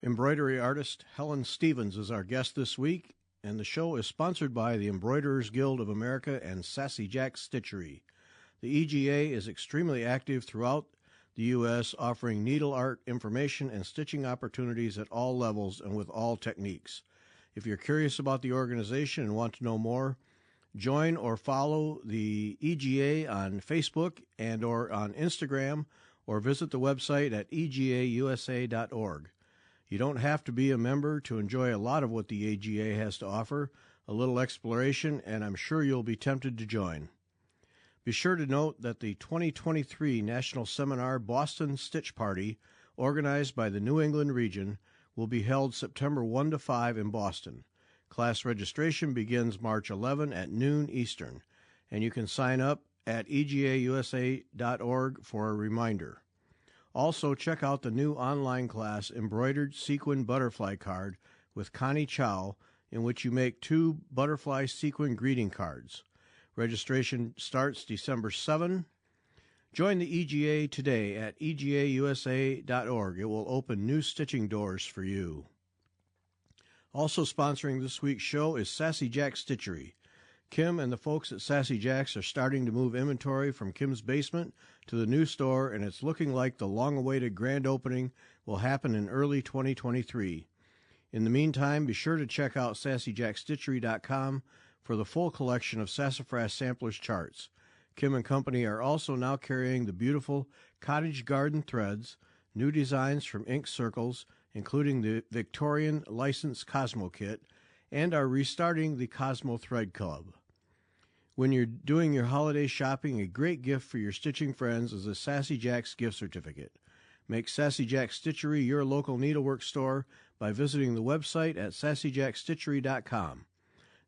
Embroidery artist Helen Stevens is our guest this week, and the show is sponsored by the Embroiderers Guild of America and Sassy Jack Stitchery. The EGA is extremely active throughout the U.S., offering needle art information and stitching opportunities at all levels and with all techniques. If you're curious about the organization and want to know more, join or follow the EGA on Facebook and or on Instagram, or visit the website at egausa.org. You don't have to be a member to enjoy a lot of what the EGA has to offer, a little exploration, and I'm sure you'll be tempted to join. Be sure to note that the 2023 National Seminar Boston Stitch Party, organized by the New England region, will be held September 1 to 5 in Boston. Class registration begins March 11 at noon Eastern, and you can sign up at egausa.org for a reminder. Also, check out the new online class, Embroidered Sequin Butterfly Card, with Connie Chow, in which you make 2 butterfly sequin greeting cards. Registration starts December 7. Join the EGA today at egausa.org. It will open new stitching doors for you. Also sponsoring this week's show is Sassy Jack Stitchery. Kim and the folks at Sassy Jack's are starting to move inventory from Kim's basement to the new store, and it's looking like the long-awaited grand opening will happen in early 2023. In the meantime, be sure to check out sassyjackstitchery.com for the full collection of Sassafras Samplers charts. Kim and Company are also now carrying the beautiful Cottage Garden threads, new designs from Ink Circles, including the Victorian Licensed Cosmo Kit, and are restarting the Cosmo Thread Club. When you're doing your holiday shopping, a great gift for your stitching friends is a Sassy Jack's gift certificate. Make Sassy Jack Stitchery your local needlework store by visiting the website at sassyjackstitchery.com.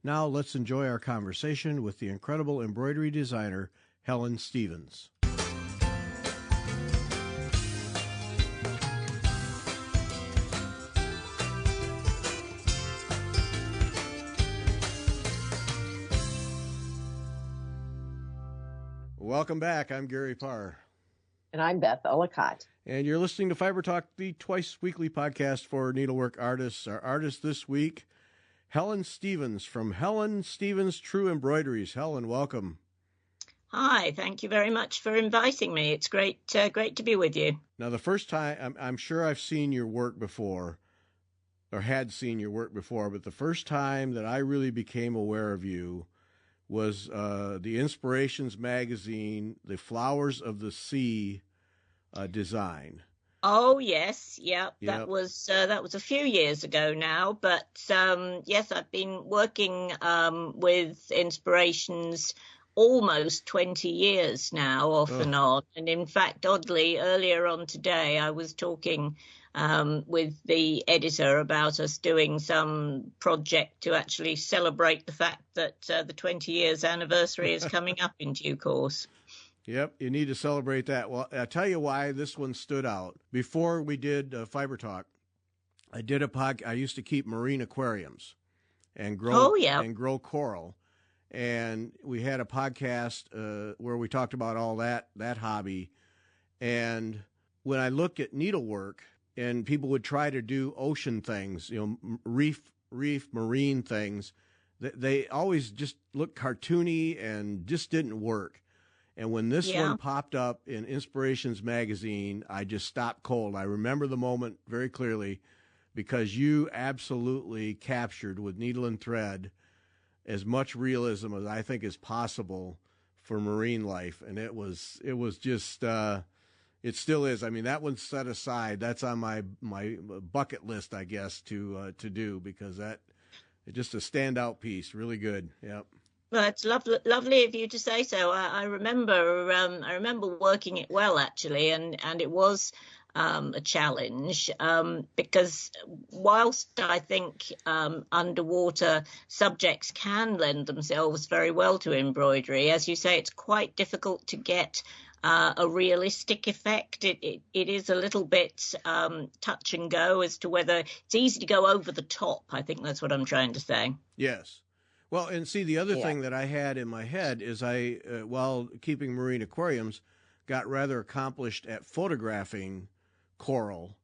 Now let's enjoy our conversation with the incredible embroidery designer, Helen Stevens. Welcome back. I'm Gary Parr. And I'm Beth Ellicott. And you're listening to Fiber Talk, the twice-weekly podcast for needlework artists. Our artist this week, Helen Stevens from Helen Stevens True Embroideries. Helen, welcome. Hi, thank you very much for inviting me. It's great to be with you. Now, the first time, I'm sure I've seen your work before, or had seen your work before, but the first time that I really became aware of you was the Inspirations magazine, the Flowers of the Sea design. Oh yes, yep. That was a few years ago now, but yes, I've been working with Inspirations almost 20 years now, off and on. And in fact, oddly, earlier on today, I was talking with the editor about us doing some project to actually celebrate the fact that the 20 years anniversary is coming up in due course. Yep, you need to celebrate that. Well, I'll tell you why this one stood out. Before we did Fiber Talk, I used to keep marine aquariums and grow coral. And we had a podcast where we talked about all that hobby. And when I look at needlework, and people would try to do ocean things, reef marine things, they always just looked cartoony and just didn't work. And when this one popped up in Inspirations magazine, I just stopped cold. I remember the moment very clearly because you absolutely captured with needle and thread as much realism as I think is possible for marine life. And it was just, it still is. I mean, that one's set aside. That's on my bucket list, I guess, to do, because it's just a standout piece. Really good. Yep. Well, it's lovely of you to say so. I remember working it well, actually, and it was a challenge because whilst I think underwater subjects can lend themselves very well to embroidery, as you say, it's quite difficult to get a realistic effect. It is a little bit touch and go as to whether it's easy to go over the top. I think that's what I'm trying to say. Yes. Well, and see, the other thing that I had in my head is I, while keeping marine aquariums, got rather accomplished at photographing coral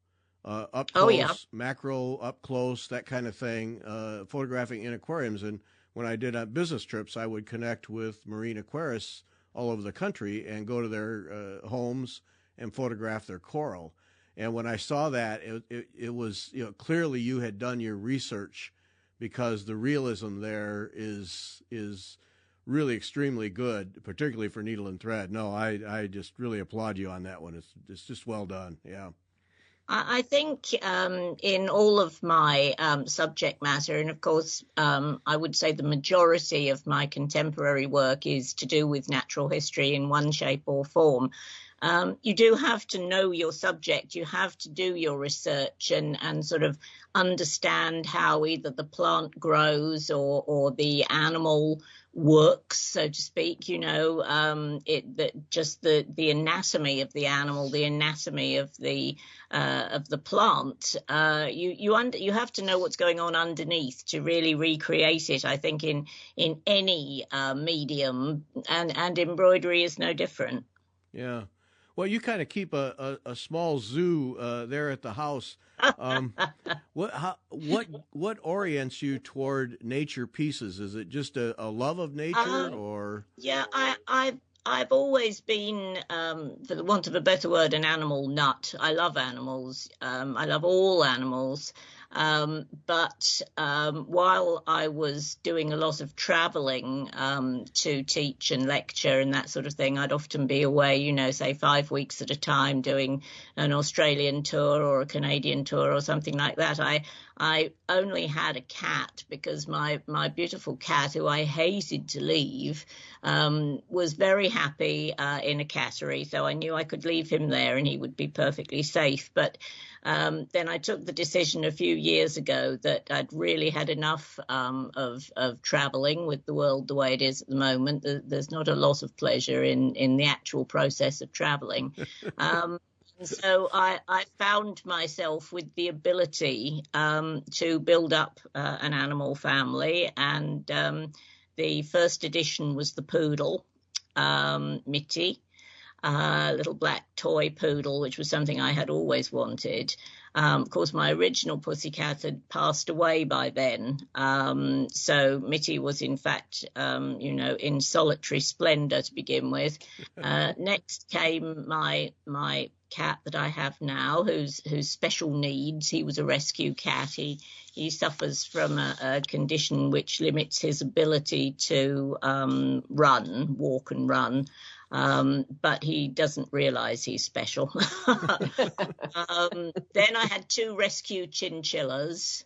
up Oh, close, yeah. macro, up close, that kind of thing, photographing in aquariums. And when I did business trips, I would connect with marine aquarists all over the country and go to their homes and photograph their coral. And when I saw that, it was, clearly you had done your research, because the realism there is really extremely good, particularly for needle and thread. No, I just really applaud you on that one. It's just well done. Yeah. I think in all of my subject matter, and of course, I would say the majority of my contemporary work is to do with natural history in one shape or form. You do have to know your subject. You have to do your research and sort of understand how either the plant grows or the animal works, so to speak. Just the anatomy of the animal, the anatomy of the plant. You have to know what's going on underneath to really recreate it. I think in any medium, and embroidery is no different. Yeah. Well, you kind of keep a small zoo there at the house. What orients you toward nature pieces? Is it just a love of nature, or? Yeah, I've always been, for the want of a better word, an animal nut. I love animals. I love all animals. But while I was doing a lot of traveling to teach and lecture and that sort of thing, I'd often be away, say 5 weeks at a time, doing an Australian tour or a Canadian tour or something like that. I only had a cat because my beautiful cat, who I hated to leave, was very happy in a cattery. So I knew I could leave him there and he would be perfectly safe. But then I took the decision a few years ago that I'd really had enough of traveling with the world the way it is at the moment. There's not a lot of pleasure in the actual process of traveling. So I found myself with the ability to build up an animal family. And the first edition was the poodle, Mitty. Little black toy poodle, which was something I had always wanted. Of course, my original pussycat had passed away by then. So Mitty was, in fact, in solitary splendor to begin with. Next came my cat that I have now, who's special needs. He was a rescue cat. He suffers from a condition which limits his ability to walk and run. But he doesn't realize he's special. Then I had 2 rescue chinchillas.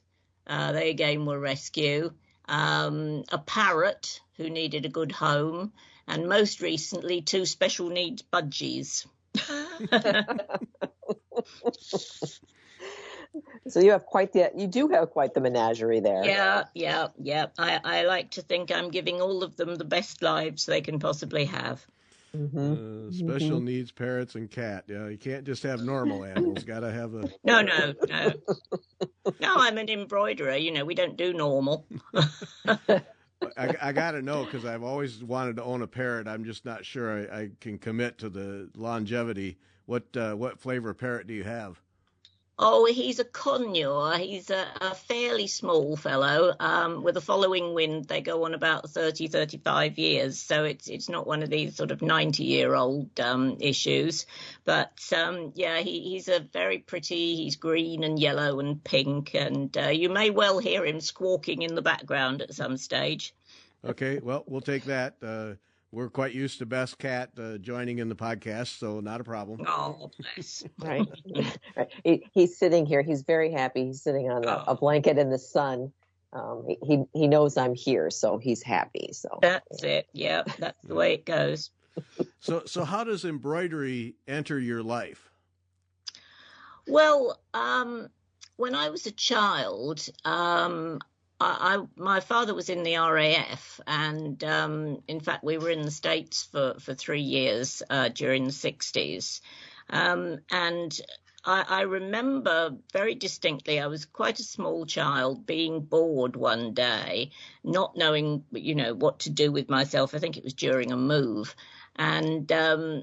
They again were rescue. A parrot who needed a good home. And most recently, 2 special needs budgies. So you do have quite the menagerie there. Yeah. I like to think I'm giving all of them the best lives they can possibly have. Special needs parrots and cat. Yeah, you can't just have normal animals. Got to have a. No. No, I'm an embroiderer. We don't do normal. I got to know, because I've always wanted to own a parrot. I'm just not sure I can commit to the longevity. What flavor parrot do you have? Oh, he's a conure. He's a fairly small fellow. With a following wind, they go on about 30, 35 years. So it's not one of these sort of 90-year-old issues. But he's a very pretty. He's green and yellow and pink. And you may well hear him squawking in the background at some stage. Okay, well, we'll take that. We're quite used to Beth's cat joining in the podcast, so not a problem. Oh, bless. Right. He's sitting here. He's very happy. He's sitting on a blanket in the sun. He knows I'm here, so he's happy. So that's it. Yeah, that's the way it goes. So how does embroidery enter your life? Well, when I was a child, my father was in the RAF, and in fact, we were in the States for 3 years during the 60s. And I remember very distinctly, I was quite a small child, being bored one day, not knowing, what to do with myself. I think it was during a move. And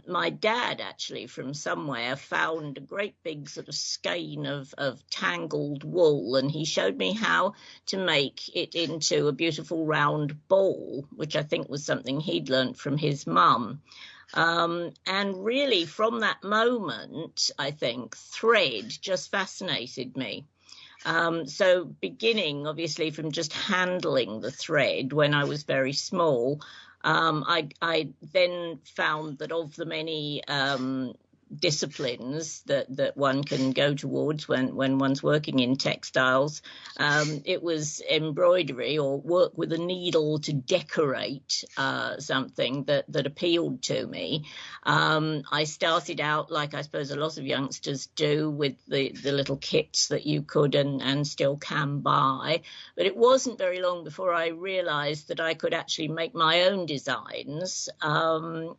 my dad, actually, from somewhere, found a great big sort of skein of tangled wool, and he showed me how to make it into a beautiful round ball, which I think was something he'd learnt from his mum. And really, from that moment, I think, thread just fascinated me. So beginning, obviously, from just handling the thread when I was very small, I then found that of the many disciplines that one can go towards when one's working in textiles, it was embroidery or work with a needle to decorate something that appealed to me. I started out, like I suppose a lot of youngsters do, with the little kits that you could and still can buy, but it wasn't very long before I realized that I could actually make my own designs, from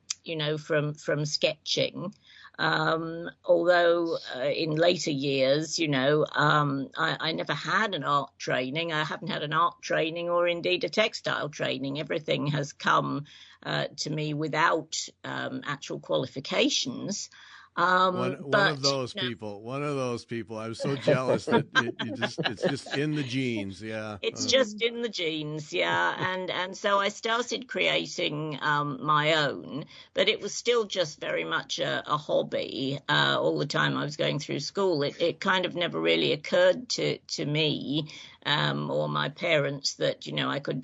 sketching. Although in later years, I never had an art training. I haven't had an art training or indeed a textile training. Everything has come to me without actual qualifications. One of those people. I'm so jealous that it's just in the genes. Yeah. It's just in the genes. Yeah. And so I started creating my own, but it was still just very much a hobby. All the time I was going through school, it kind of never really occurred to me or my parents that,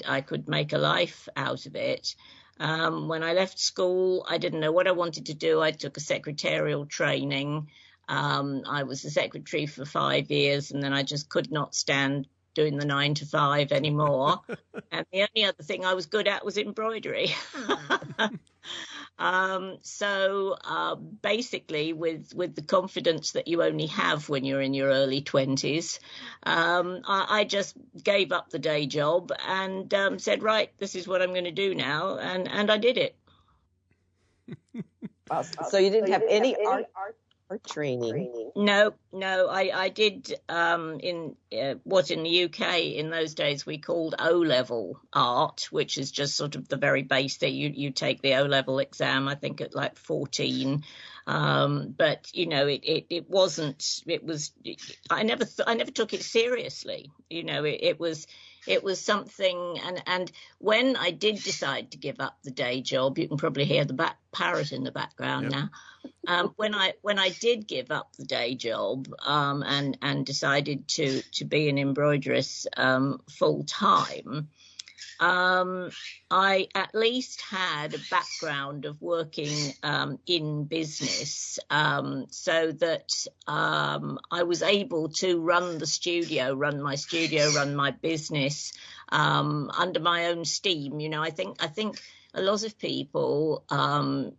I could make a life out of it. When I left school, I didn't know what I wanted to do. I took a secretarial training. I was a secretary for 5 years, and then I just could not stand doing the 9 to 5 anymore. And the only other thing I was good at was embroidery. So basically, with the confidence that you only have when you're in your early 20s, I just gave up the day job and said, right, this is what I'm going to do now. And I did it. So you didn't have any art training? No, I did in what in the UK in those days we called O-level art, which is just sort of the very basic. You take the O-level exam, I think at like 14. But it wasn't. It was. I never took it seriously. It was something, and when I did decide to give up the day job, you can probably hear the parrot in the background now. When I did give up the day job and decided to be an embroideress full time, I at least had a background of working in business, so that I was able to run my studio, run my business under my own steam. I think a lot of people,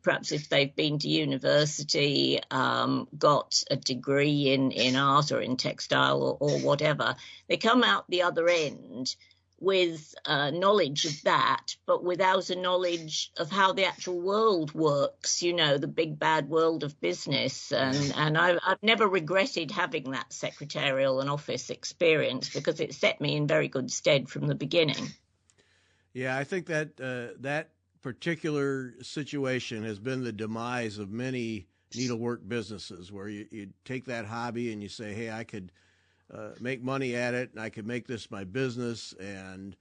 perhaps if they've been to university, got a degree in art or in textile or whatever, they come out the other end with knowledge of that, but without a knowledge of how the actual world works, the big bad world of business. And I've never regretted having that secretarial and office experience because it set me in very good stead from the beginning. Yeah, I think that that particular situation has been the demise of many needlework businesses, where you take that hobby and you say, hey, I could make money at it, and I could make this my business and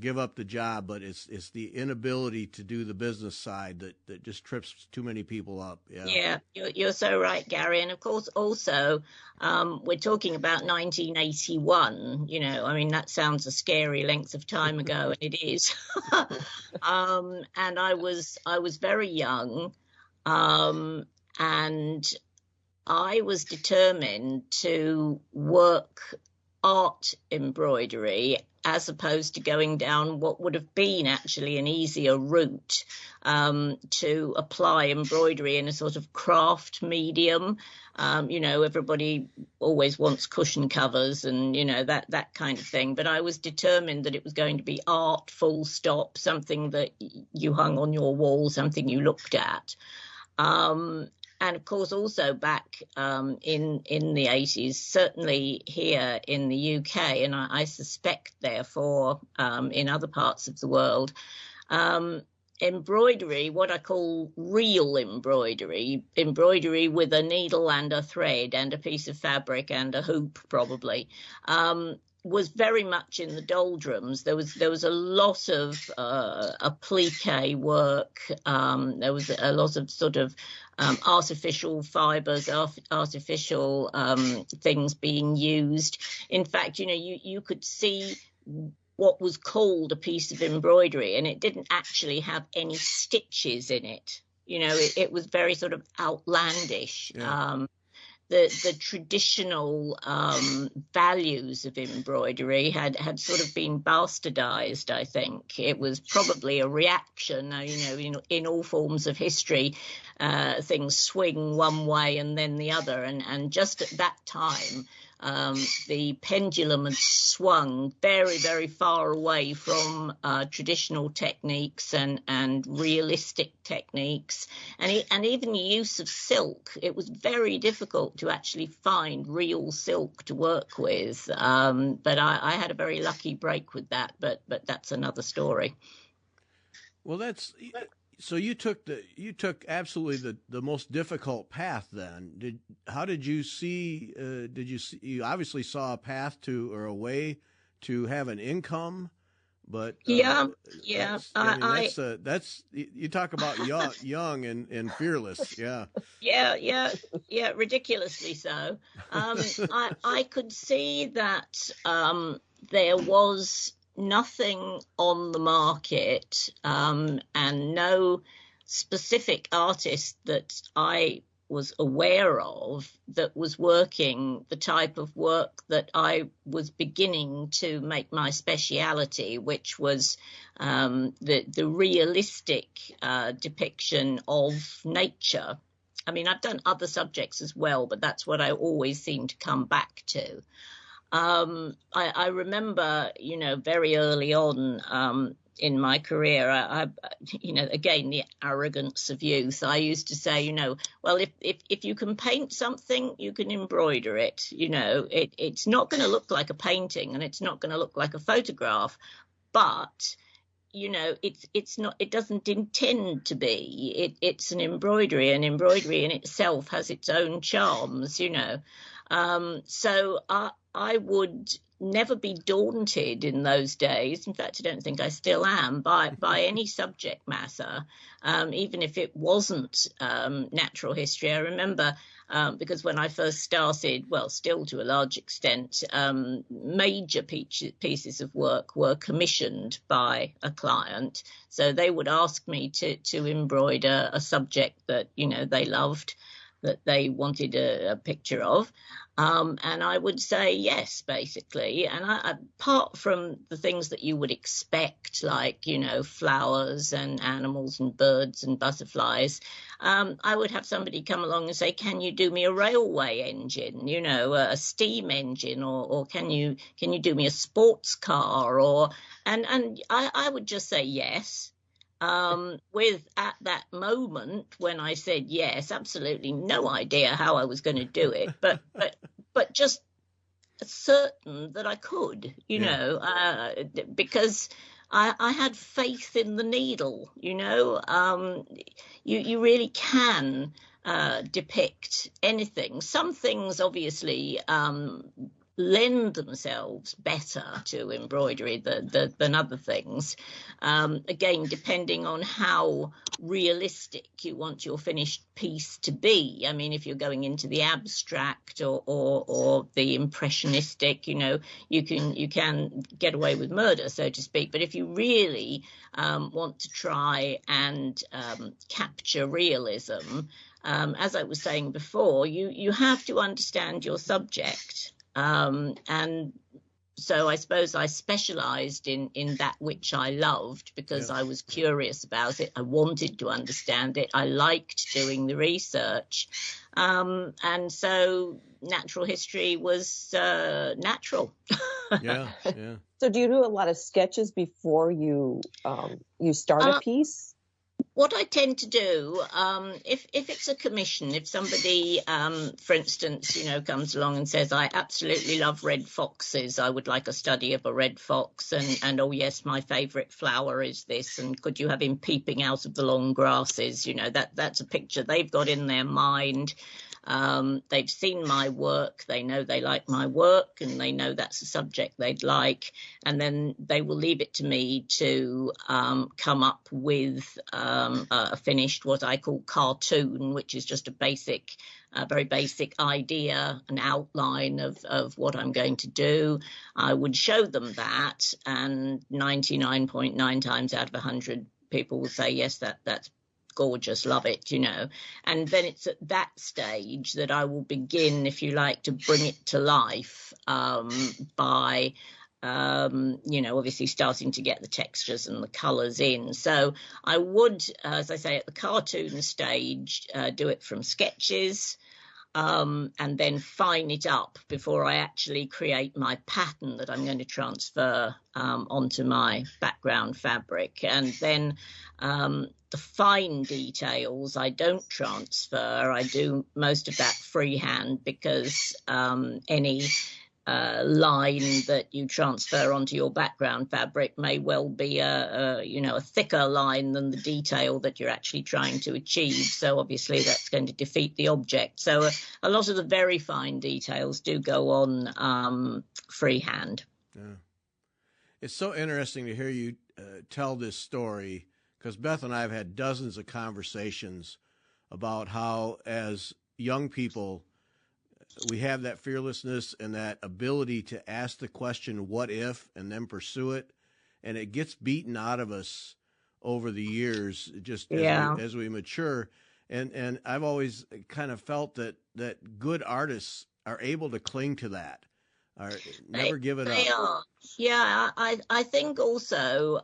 give up the job. But it's the inability to do the business side that just trips too many people up. Yeah, you're so right, Gary. And of course, also, we're talking about 1981. That sounds a scary length of time ago, and it is. And I was very young, and I was determined to work art embroidery as opposed to going down what would have been actually an easier route to apply embroidery in a sort of craft medium. Everybody always wants cushion covers and, that kind of thing. But I was determined that it was going to be art, full stop, something that you hung on your wall, something you looked at. And of course, also back in the 80s, certainly here in the UK, and I suspect, therefore, in other parts of the world, embroidery, what I call real embroidery with a needle and a thread and a piece of fabric and a hoop, probably, was very much in the doldrums. There was a lot of applique work. There was a lot of sort of artificial fibers, artificial things being used. In fact, you could see what was called a piece of embroidery, and it didn't actually have any stitches in it. It was very sort of outlandish. Yeah. The traditional values of embroidery had sort of been bastardized, I think. It was probably a reaction. In all forms of history, things swing one way and then the other. And just at that time, the pendulum had swung very, very far away from traditional techniques and realistic techniques, and even the use of silk. It was very difficult to actually find real silk to work with, but I had a very lucky break with that, but that's another story. Well, so you took absolutely the most difficult path then. How did you see? You obviously saw a path to, or a way to have an income, but that's you talk about young and fearless. Yeah, ridiculously so. I could see that there was nothing on the market, and no specific artist that I was aware of that was working the type of work that I was beginning to make my speciality, which was the realistic depiction of nature. I mean, I've done other subjects as well, but that's what I always seem to come back to. I remember, very early on in my career, again, the arrogance of youth. I used to say, well, if you can paint something, you can embroider it. It's not going to look like a painting and it's not going to look like a photograph, but it's not, it doesn't intend to be. It's an embroidery, and embroidery in itself has its own charms, So I would never be daunted in those days. In fact, I don't think I still am by any subject matter, even if it wasn't natural history. I remember because when I first started, well, still to a large extent, major pieces of work were commissioned by a client. So they would ask me to embroider a subject that, they loved, that they wanted a picture of. And I would say yes, basically. And apart from the things that you would expect, like, flowers and animals and birds and butterflies, I would have somebody come along and say, can you do me a railway engine, a steam engine, or can you do me a sports car? And I would just say yes. With at that moment when I said yes, absolutely no idea how I was going to do it, but just certain that I could, because I had faith in the needle. You really can depict anything. Some things obviously lend themselves better to embroidery than other things. Again, depending on how realistic you want your finished piece to be. I mean, if you're going into the abstract or the impressionistic, you can get away with murder, so to speak. But if you really want to try and capture realism, as I was saying before, you have to understand your subject. And so I suppose I specialized in that which I loved because I was curious about it. I wanted to understand it. I liked doing the research. And so natural history was natural. Yeah. So do you do a lot of sketches before you start a piece? what I tend to do, if it's a commission, if somebody, for instance, comes along and says, I absolutely love red foxes, I would like a study of a red fox, and oh yes, my favourite flower is this, and could you have him peeping out of the long grasses? That's a picture they've got in their mind. They've seen my work, they know they like my work, and they know that's a subject they'd like, and then they will leave it to me to come up with a finished, what I call cartoon, which is just a very basic idea, an outline of what I'm going to do. I would show them that, and 99.9 times out of 100 people will say, yes, that's gorgeous, love it, and then it's at that stage that I will begin, if you like, to bring it to life by obviously starting to get the textures and the colours in. So I would, as I say, at the cartoon stage, do it from sketches, and then fine it up before I actually create my pattern that I'm going to transfer onto my background fabric. And then the fine details I don't transfer. I do most of that freehand, because any line that you transfer onto your background fabric may well be a thicker line than the detail that you're actually trying to achieve. So obviously that's going to defeat the object. So a lot of the very fine details do go on freehand. Yeah. It's so interesting to hear you tell this story, because Beth and I have had dozens of conversations about how, as young people, we have that fearlessness and that ability to ask the question, what if, and then pursue it. And it gets beaten out of us over the years, just as we mature. And I've always kind of felt that good artists are able to cling to that, or never give it up. They are. Yeah, I think also,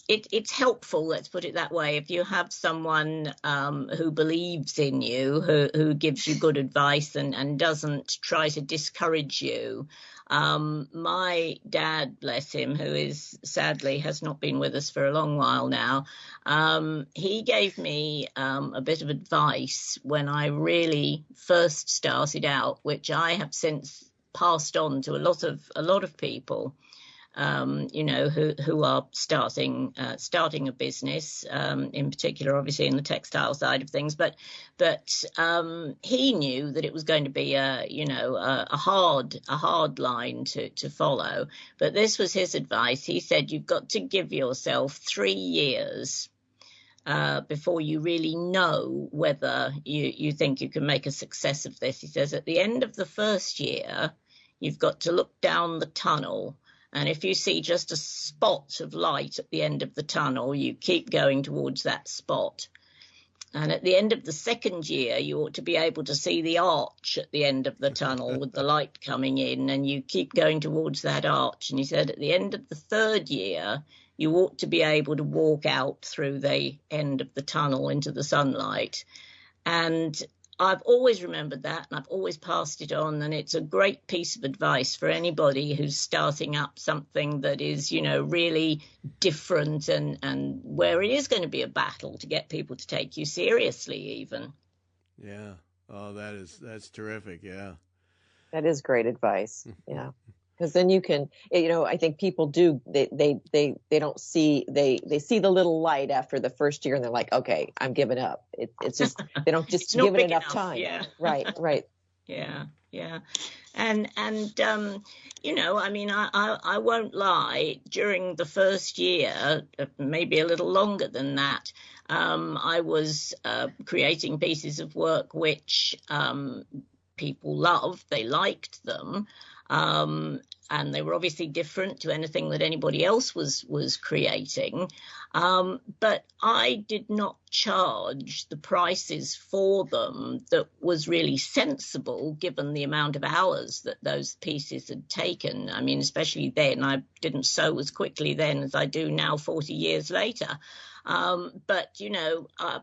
it's helpful, let's put it that way, if you have someone who believes in you, who gives you good advice and doesn't try to discourage you. My dad, bless him, who is sadly has not been with us for a long while now, he gave me a bit of advice when I really first started out, which I have since passed on to a lot of people. Who are starting a business, in particular, obviously in the textile side of things. But he knew that it was going to be a hard line to follow. But this was his advice. He said, you've got to give yourself 3 years before you really know whether you think you can make a success of this. He says, at the end of the first year, you've got to look down the tunnel. And if you see just a spot of light at the end of the tunnel, you keep going towards that spot. And at the end of the second year, you ought to be able to see the arch at the end of the tunnel with the light coming in, and you keep going towards that arch. And he said at the end of the third year, you ought to be able to walk out through the end of the tunnel into the sunlight. And I've always remembered that, and I've always passed it on, and it's a great piece of advice for anybody who's starting up something that is, really different and where it is going to be a battle to get people to take you seriously even. Yeah. Oh, that's terrific. Yeah. That is great advice. Yeah. Because then you can, I think people do, they don't see, they see the little light after the first year and they're like, okay, I'm giving up. It's just, they don't just give it enough time. Yeah. Right. Yeah. And I won't lie, during the first year, maybe a little longer than that, I was creating pieces of work which people loved, they liked them. And they were obviously different to anything that anybody else was creating. But I did not charge the prices for them that was really sensible, given the amount of hours that those pieces had taken. I mean, especially then, I didn't sew as quickly then as I do now 40 years later. But,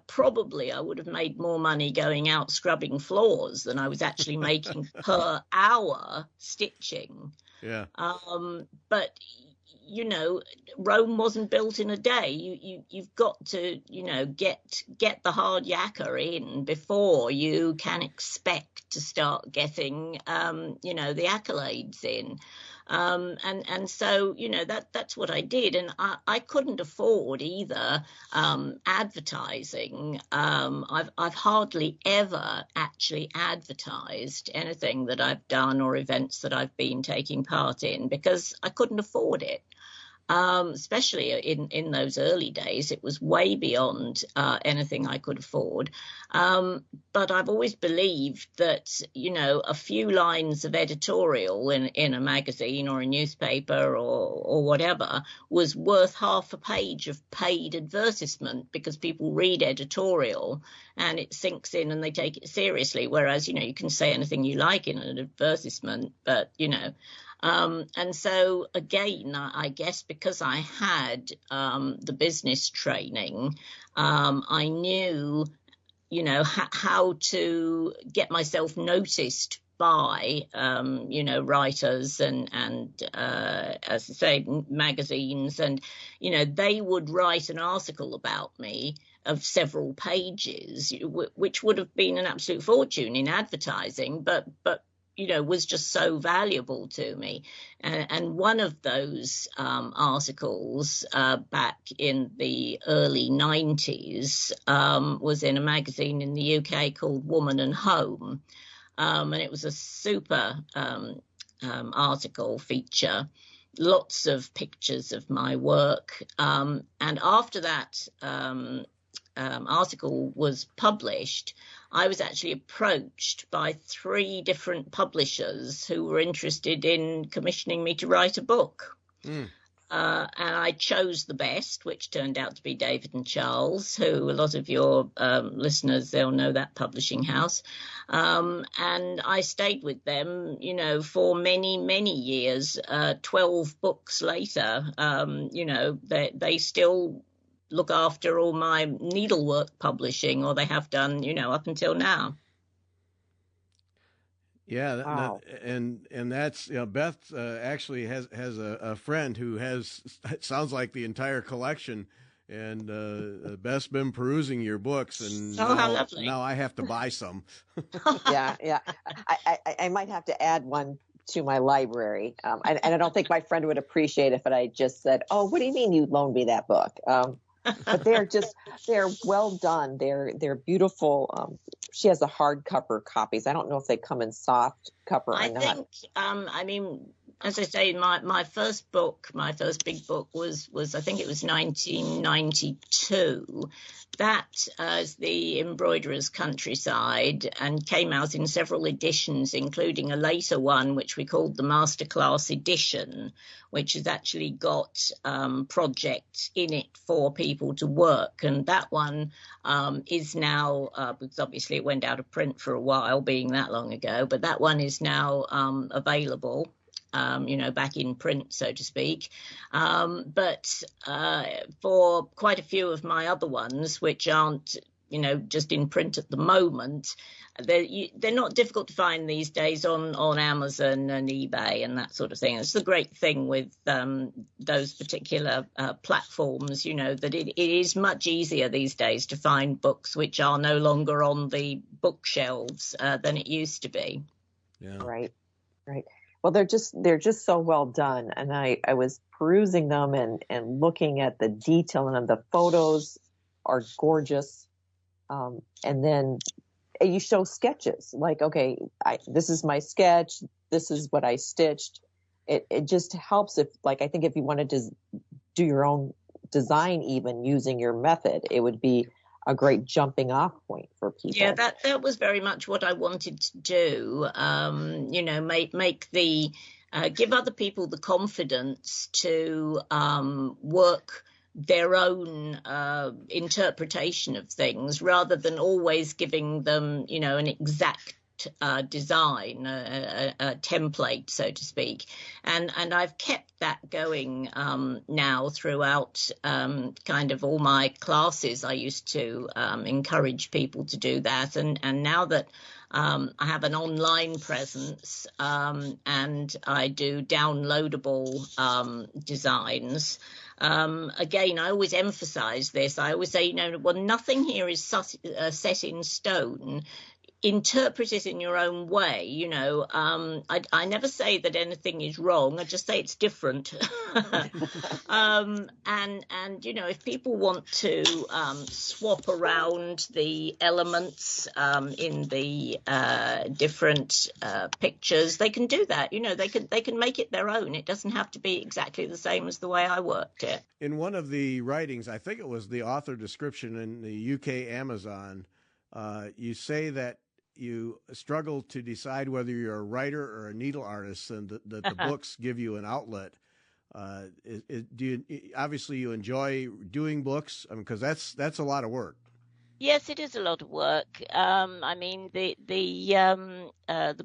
probably I would have made more money going out scrubbing floors than I was actually making per hour stitching. Yeah. But, you know, Rome wasn't built in a day. You've got to, you know, get the hard yakka in before you can expect to start getting, you know, the accolades in. And so, you know, that's what I did. And I couldn't afford either advertising. I've hardly ever actually advertised anything that I've done or events that I've been taking part in because I couldn't afford it. Especially in those early days, it was way beyond anything I could afford. But I've always believed that, you know, a few lines of editorial in a magazine or a newspaper or whatever was worth half a page of paid advertisement, because people read editorial and it sinks in and they take it seriously. Whereas, you know, you can say anything you like in an advertisement, but, you know, and so, again, I guess because I had the business training, I knew, you know, how to get myself noticed by, you know, writers and as I say, magazines. And, you know, they would write an article about me of several pages, which would have been an absolute fortune in advertising, but you know, was just so valuable to me. And one of those articles back in the early 90s was in a magazine in the UK called Woman and Home. And it was a super article feature, lots of pictures of my work. And after that article was published, I was actually approached by 3 different publishers who were interested in commissioning me to write a book. And I chose the best, which turned out to be David and Charles, who a lot of your listeners, they'll know that publishing house. And I stayed with them, you know, for many, many years. 12 books later, you know, they still look after all my needlework publishing, or they have done, you know, up until now. Yeah, wow. and that's, you know, Beth actually has a friend who has, it sounds like the entire collection, and Beth's been perusing your books, and how lovely. now I have to buy some. Yeah. I might have to add one to my library, and I don't think my friend would appreciate if I just said, "Oh, what do you mean you loaned me that book?" But they're well done. They're beautiful. She has the hardcover copies. I don't know if they come in soft cover or not. I think, I mean, as I say, my first book, my first big book was I think it was 1992. That is The Embroiderer's Countryside, and came out in several editions, including a later one, which we called the Masterclass Edition, which has actually got projects in it for people to work. And that one is now, because obviously it went out of print for a while, being that long ago, but that one is now available. You know, back in print, so to speak. But for quite a few of my other ones, which aren't, you know, just in print at the moment, they're not difficult to find these days on Amazon and eBay and that sort of thing. It's the great thing with those particular platforms, you know, that it is much easier these days to find books which are no longer on the bookshelves than it used to be. Yeah. Right. Well, they're just so well done. And I was perusing them and looking at the detail, and the photos are gorgeous. And then you show sketches like, okay, this is my sketch. This is what I stitched. It just helps if, like, I think if you wanted to do your own design, even using your method, it would be a great jumping off point for people. Yeah, that was very much what I wanted to do. You know, make the give other people the confidence to work their own interpretation of things, rather than always giving them, you know, an exact design, a template, so to speak. And I've kept that going now throughout kind of all my classes. I used to encourage people to do that. And now that I have an online presence, and I do downloadable designs. Again, I always emphasize this. I always say, well, nothing here is set in stone. Interpret it in your own way. I never say that anything is wrong. I just say it's different. And if people want to swap around the elements in the different pictures, they can do that. They can make it their own. It doesn't have to be exactly the same as the way I worked it. In one of the writings, I think it was the author description in the UK Amazon, you say that you struggle to decide whether you're a writer or a needle artist, and that the books give you an outlet. Obviously you enjoy doing books? I mean, because that's a lot of work. Yes, it is a lot of work. I mean, the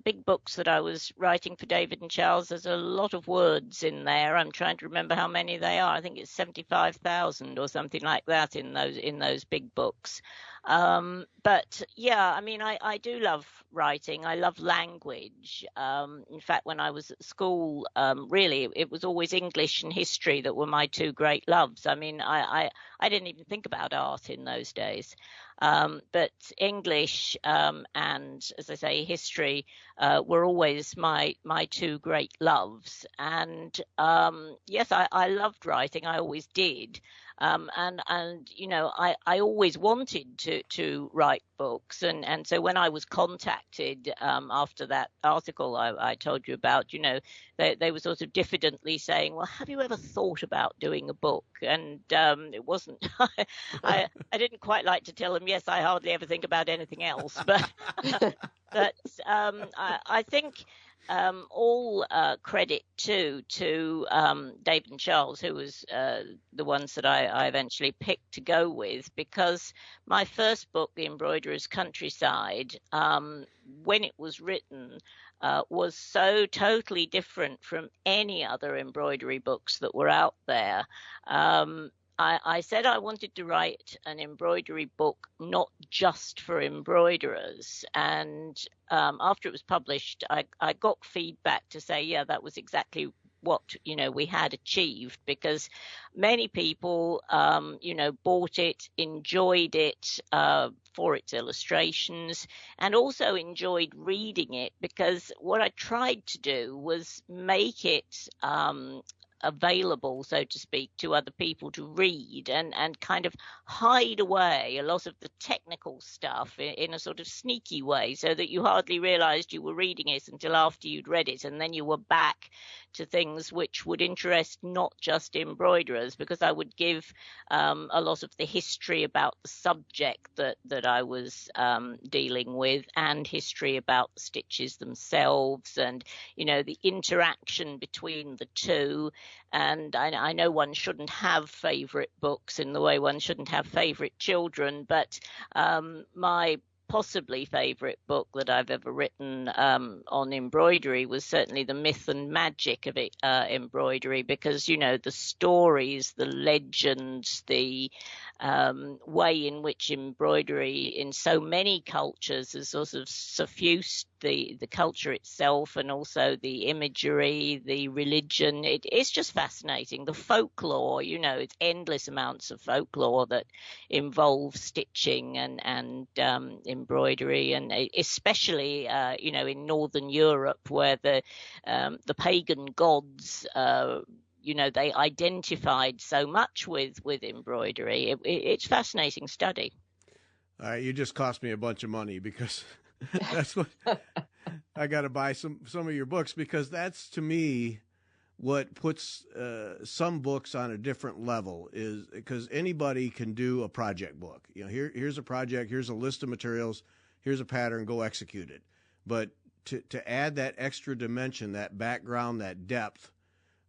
big books that I was writing for David and Charles, there's a lot of words in there. I'm trying to remember how many they are. I think it's 75,000 or something like that in those big books. But yeah, I mean, I do love writing. I love language. In fact, when I was at school, really, it was always English and history that were my two great loves. I mean, I didn't even think about art in those days. But English and, as I say, history were always my two great loves. And yes, I loved writing. I always did. And I always wanted to write books. And so when I was contacted after that article I told you about, they were sort of diffidently saying, well, have you ever thought about doing a book? And it wasn't, I didn't quite like to tell them, yes, I hardly ever think about anything else. But I think all credit to David and Charles, who was the ones that I eventually picked to go with, because my first book, The Embroiderer's Countryside, when it was written, was so totally different from any other embroidery books that were out there. I said I wanted to write an embroidery book not just for embroiderers. And after it was published, I got feedback to say, yeah, that was exactly what, we had achieved, because many people, bought it, enjoyed it for its illustrations, and also enjoyed reading it, because what I tried to do was make it available, so to speak, to other people to read, and kind of hide away a lot of the technical stuff in a sort of sneaky way, so that you hardly realized you were reading it until after you'd read it, and then you were back to things which would interest not just embroiderers, because I would give a lot of the history about the subject that I was dealing with, and history about the stitches themselves, and the interaction between the two. And I know one shouldn't have favorite books in the way one shouldn't have favorite children, but my possibly favorite book that I've ever written on embroidery was certainly The Myth and Magic of embroidery, because the stories, the legends, the way in which embroidery in so many cultures has sort of suffused the culture itself, and also the imagery, the religion. It's just fascinating. The folklore, it's endless amounts of folklore that involve stitching and embroidery, and especially in Northern Europe, where the pagan gods they identified so much with embroidery. It's a fascinating study. All right, you just cost me a bunch of money, because that's what I got to buy some of your books, because that's, to me, what puts some books on a different level, is because anybody can do a project book. Here's a project, here's a list of materials, here's a pattern, go execute it. But to add that extra dimension, that background, that depth,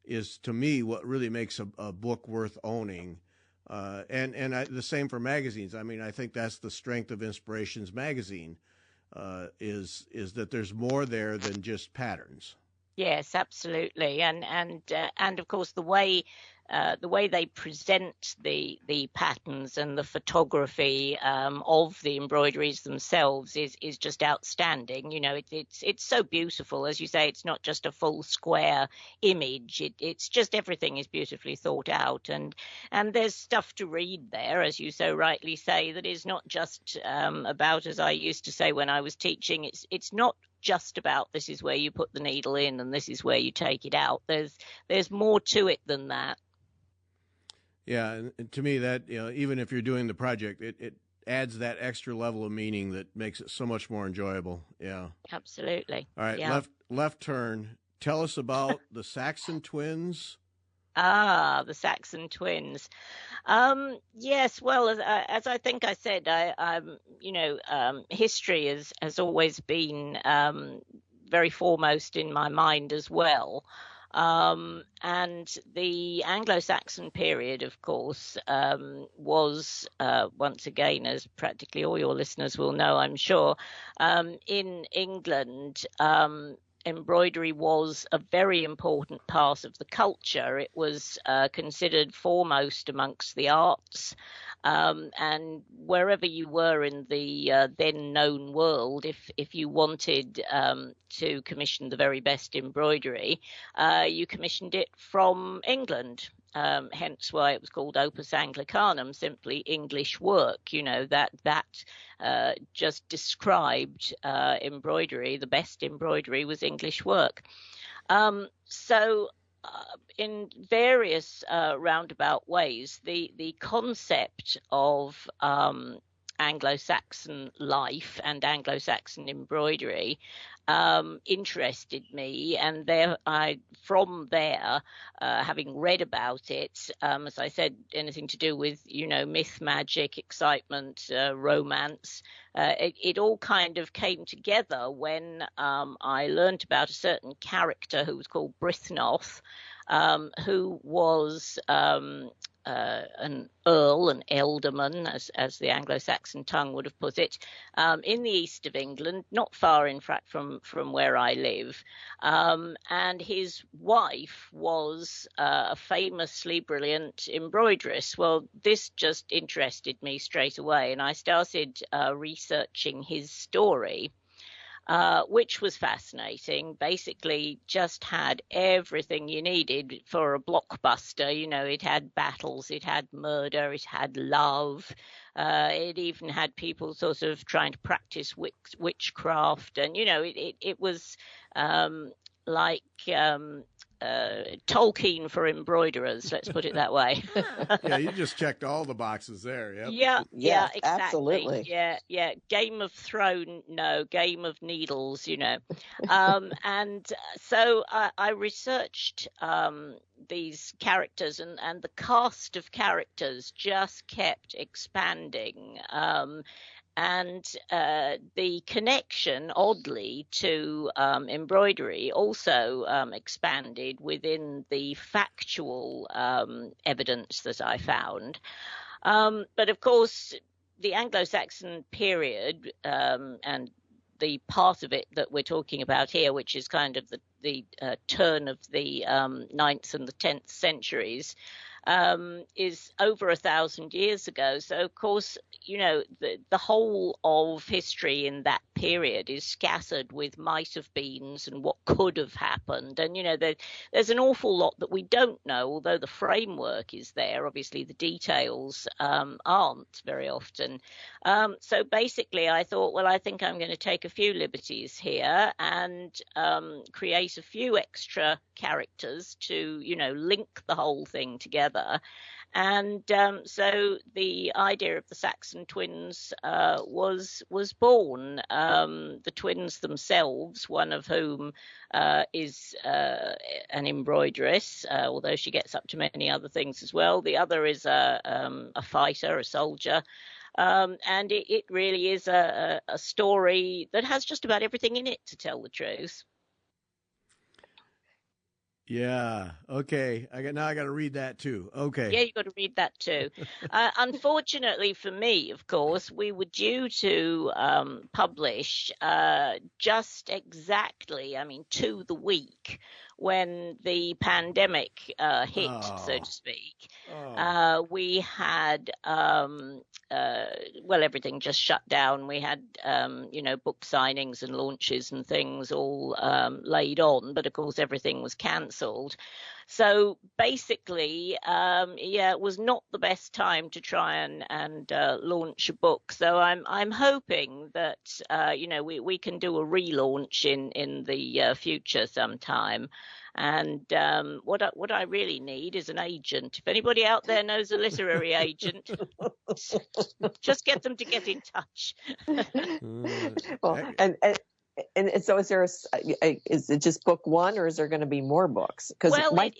is, to me, what really makes a book worth owning. The same for magazines. I mean, I think that's the strength of Inspirations magazine, is that there's more there than just patterns. Yes, absolutely. And of course, the way the way they present the patterns and the photography of the embroideries themselves is just outstanding. You know, it's so beautiful. As you say, it's not just a full square image. It's just everything is beautifully thought out, and there's stuff to read there, as you so rightly say, that is not just about, as I used to say when I was teaching, it's not just about this is where you put the needle in and this is where you take it out. There's more to it than that. Yeah, and to me that, you know, even if you're doing the project, it adds that extra level of meaning that makes it so much more enjoyable. Yeah. Absolutely. All right, yeah. left turn. Tell us about the Saxon twins. The Saxon twins. Yes, well, as I think I said, history has always been very foremost in my mind as well. And the Anglo-Saxon period, of course, was once again, as practically all your listeners will know, I'm sure, in England. Embroidery was a very important part of the culture. It was considered foremost amongst the arts. And wherever you were in the then known world, if you wanted to commission the very best embroidery, you commissioned it from England. Hence why it was called Opus Anglicanum, simply English work. You know, that just described embroidery. The best embroidery was English work. So in various roundabout ways, the concept of Anglo-Saxon life and Anglo-Saxon embroidery interested me, and from there, having read about it, as I said, anything to do with, you know, myth, magic, excitement, romance, it all kind of came together when I learnt about a certain character who was called Brythnoth, who was an earl, an ealdorman, as the Anglo-Saxon tongue would have put it, in the east of England, not far, in fact, from where I live. And his wife was a famously brilliant embroideress. Well, this just interested me straight away, and I started researching his story. Which was fascinating. Basically just had everything you needed for a blockbuster. You know, it had battles, it had murder, it had love. It even had people sort of trying to practice witchcraft. And, you know, it was like Tolkien for embroiderers, let's put it that way. Yeah, you just checked all the boxes there. Yep. Yeah, Yes, exactly. absolutely. Yeah. Game of Thrones, no. Game of Needles, you know. And so I researched these characters, and the cast of characters just kept expanding. And the connection, oddly, to embroidery also expanded within the factual evidence that I found. But of course, the Anglo-Saxon period and the part of it that we're talking about here, which is kind of the turn of the 9th and the 10th centuries, is over 1,000 years ago. So, of course, you know, the whole of history in that period is scattered with might have beens and what could have happened. And, you know, there's an awful lot that we don't know, although the framework is there. Obviously, the details aren't very often. So basically, I thought, well, I think I'm going to take a few liberties here and create a few extra characters to, you know, link the whole thing together. And so the idea of the Saxon twins was born. The twins themselves, one of whom is an embroideress, although she gets up to many other things as well. The other is a fighter, a soldier. And it really is a story that has just about everything in it, to tell the truth. Yeah. Okay. Now I got to read that too. Okay. Yeah, you've got to read that too. Unfortunately for me, of course, we were due to publish just exactly, to the week when the pandemic hit, so to speak. We had, everything just shut down. We had, book signings and launches and things all laid on, but of course everything was cancelled. So basically, it was not the best time to try and launch a book. So I'm hoping that we can do a relaunch in the future sometime. And what I really need is an agent. If anybody out there knows a literary agent, just get them to get in touch. Well, and so is it just book one, or is there going to be more books? Because my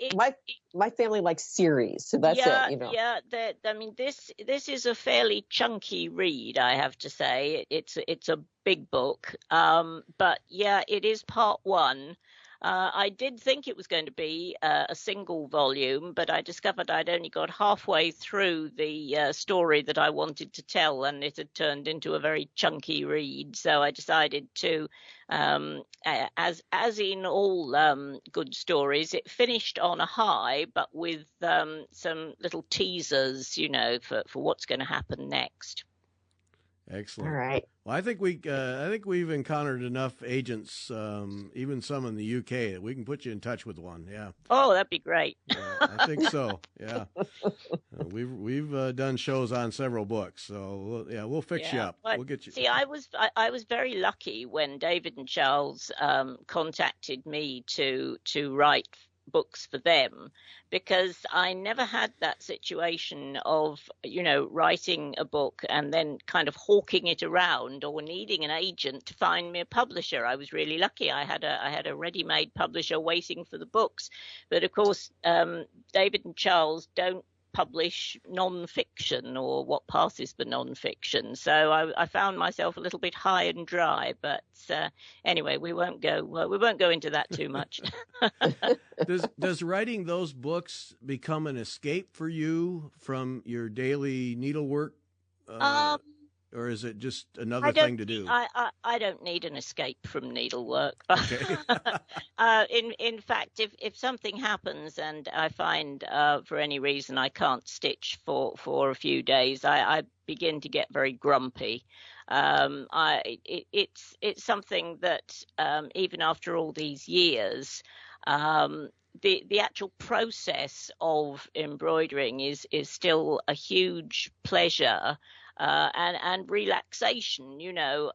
family likes series, so that's it. Yeah. This is a fairly chunky read, I have to say. It's a big book, but yeah, it is part one. I did think it was going to be a single volume, but I discovered I'd only got halfway through the story that I wanted to tell, and it had turned into a very chunky read. So I decided to, as in all good stories, it finished on a high, but with some little teasers, for what's going to happen next. Excellent. All right. Well, I think we've encountered enough agents, even some in the UK, that we can put you in touch with one. Yeah. Oh, that'd be great. Yeah, I think so. Yeah. We've done shows on several books, so we'll fix you up. We'll get you. See, I was very lucky when David and Charles contacted me to write books for them, because I never had that situation of writing a book and then kind of hawking it around or needing an agent to find me a publisher. I was really lucky. I had a ready-made publisher waiting for the books, but of course David and Charles don't publish non-fiction or what passes for non-fiction, so I found myself a little bit high and dry. But anyway, we won't go into that too much. Does writing those books become an escape for you from your daily needlework, or is it just another thing to do? I don't need an escape from needlework. Okay. In fact, if something happens and I find for any reason I can't stitch for a few days, I begin to get very grumpy. It's something that even after all these years, the actual process of embroidering is still a huge pleasure. And relaxation,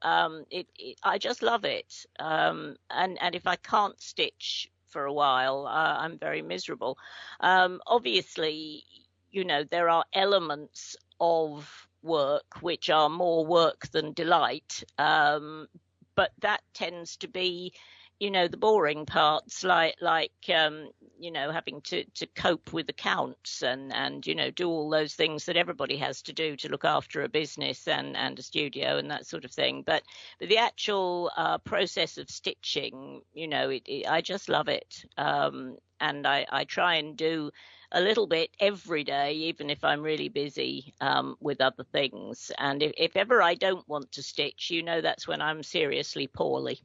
I just love it. And if I can't stitch for a while, I'm very miserable. Obviously, there are elements of work which are more work than delight. But that tends to be, the boring parts, like having to cope with accounts and do all those things that everybody has to do to look after a business and a studio and that sort of thing. But the actual process of stitching, I just love it. And I try and do a little bit every day, even if I'm really busy with other things. And if ever I don't want to stitch, that's when I'm seriously poorly.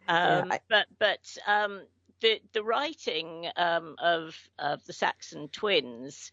But the writing of the Saxon twins,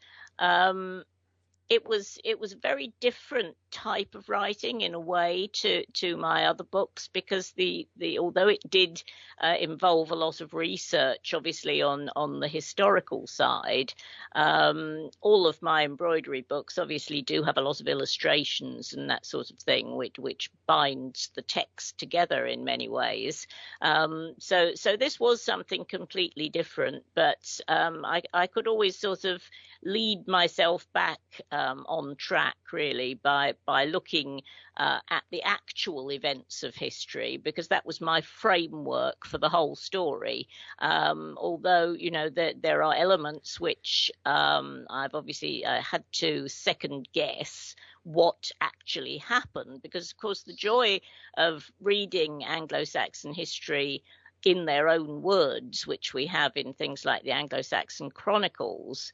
it was a very different type of writing in a way to my other books, because the although it did involve a lot of research, obviously on the historical side, all of my embroidery books obviously do have a lot of illustrations and that sort of thing, which binds the text together in many ways. So this was something completely different, but I could always sort of lead myself back on track, really, by looking at the actual events of history, because that was my framework for the whole story. Although, there are elements which I've obviously had to second guess what actually happened, because, of course, the joy of reading Anglo-Saxon history in their own words, which we have in things like the Anglo-Saxon Chronicles,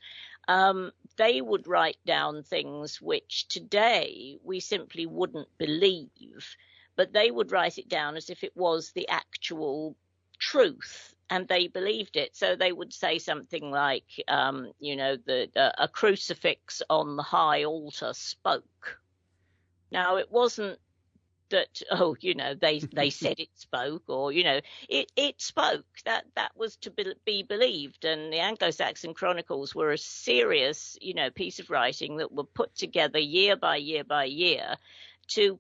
they would write down things which today we simply wouldn't believe, but they would write it down as if it was the actual truth, and they believed it. So they would say something like, a crucifix on the high altar spoke. Now, it wasn't that, they said it spoke, or, it spoke. That was to be believed. And the Anglo-Saxon Chronicles were a serious, piece of writing that were put together year by year by year to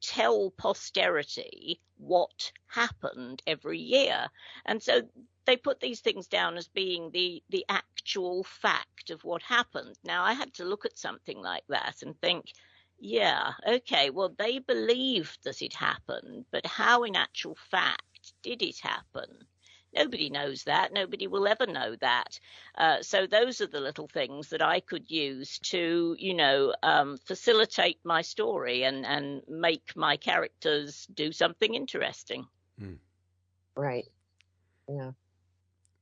tell posterity what happened every year. And so they put these things down as being the actual fact of what happened. Now, I had to look at something like that and think, yeah, okay, well, they believed that it happened, but how in actual fact did it happen? Nobody knows that. Nobody will ever know that. So those are the little things that I could use to, facilitate my story and make my characters do something interesting. Right. Yeah.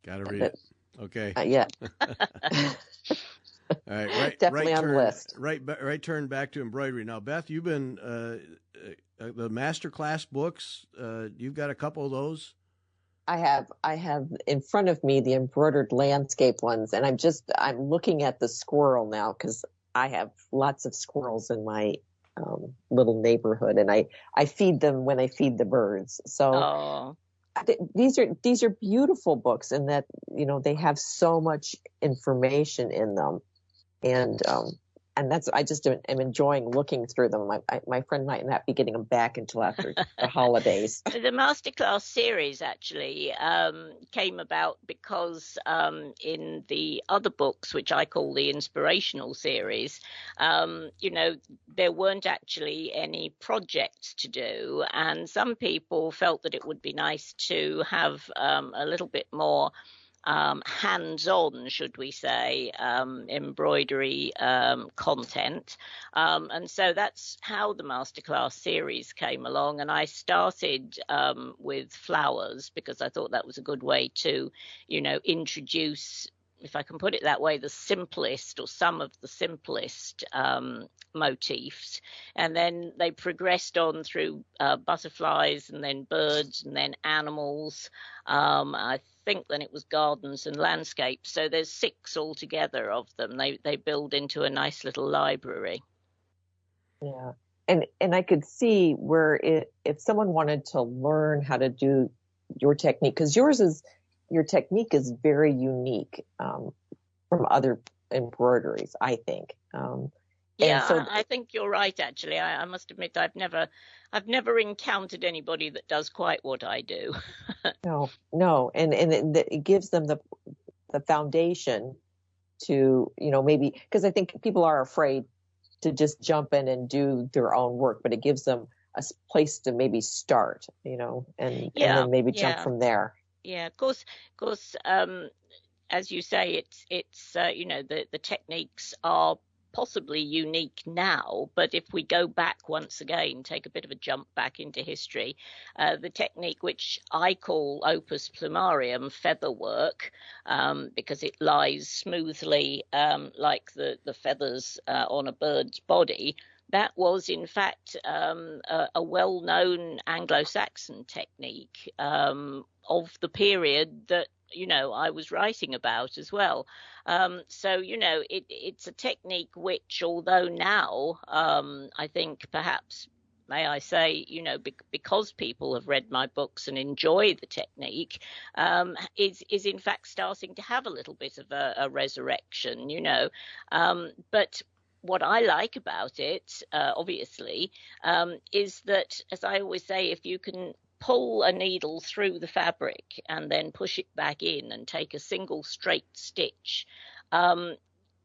Gotta read it. Okay. Yeah. All right, Definitely on the list. Right turn back to embroidery. Now, Beth, you've been the masterclass books. You've got a couple of those. I have in front of me the embroidered landscape ones, and I'm looking at the squirrel now because I have lots of squirrels in my little neighborhood, and I feed them when I feed the birds. So these are beautiful books in that they have so much information in them. And that's, I just am enjoying looking through them. My friend might not be getting them back until after the holidays. The masterclass series actually came about because in the other books, which I call the inspirational series, there weren't actually any projects to do. And some people felt that it would be nice to have a little bit more hands-on, should we say, embroidery content. And so that's how the masterclass series came along. And I started with flowers because I thought that was a good way to, introduce, if I can put it that way, the simplest or some of the simplest motifs. And then they progressed on through butterflies and then birds and then animals. I think then it was gardens and landscapes. So there's 6 altogether of them. They build into a nice little library. Yeah. And I could see where if someone wanted to learn how to do your technique, because your technique is very unique from other embroideries, I think. I think you're right. Actually, I must admit I've never encountered anybody that does quite what I do. No, and it gives them the foundation to maybe, because I think people are afraid to just jump in and do their own work, but it gives them a place to maybe start, and then maybe jump from there. Yeah, of course. As you say, it's the techniques are possibly unique now, but if we go back once again, take a bit of a jump back into history, the technique which I call opus plumarium, feather work, because it lies smoothly like the feathers on a bird's body, that was in fact a well-known Anglo-Saxon technique of the period that I was writing about as well. So, it's a technique which, although now I think perhaps, may I say, because people have read my books and enjoy the technique, is in fact starting to have a little bit of a resurrection, But what I like about it, obviously, is that, as I always say, if you can pull a needle through the fabric and then push it back in and take a single straight stitch,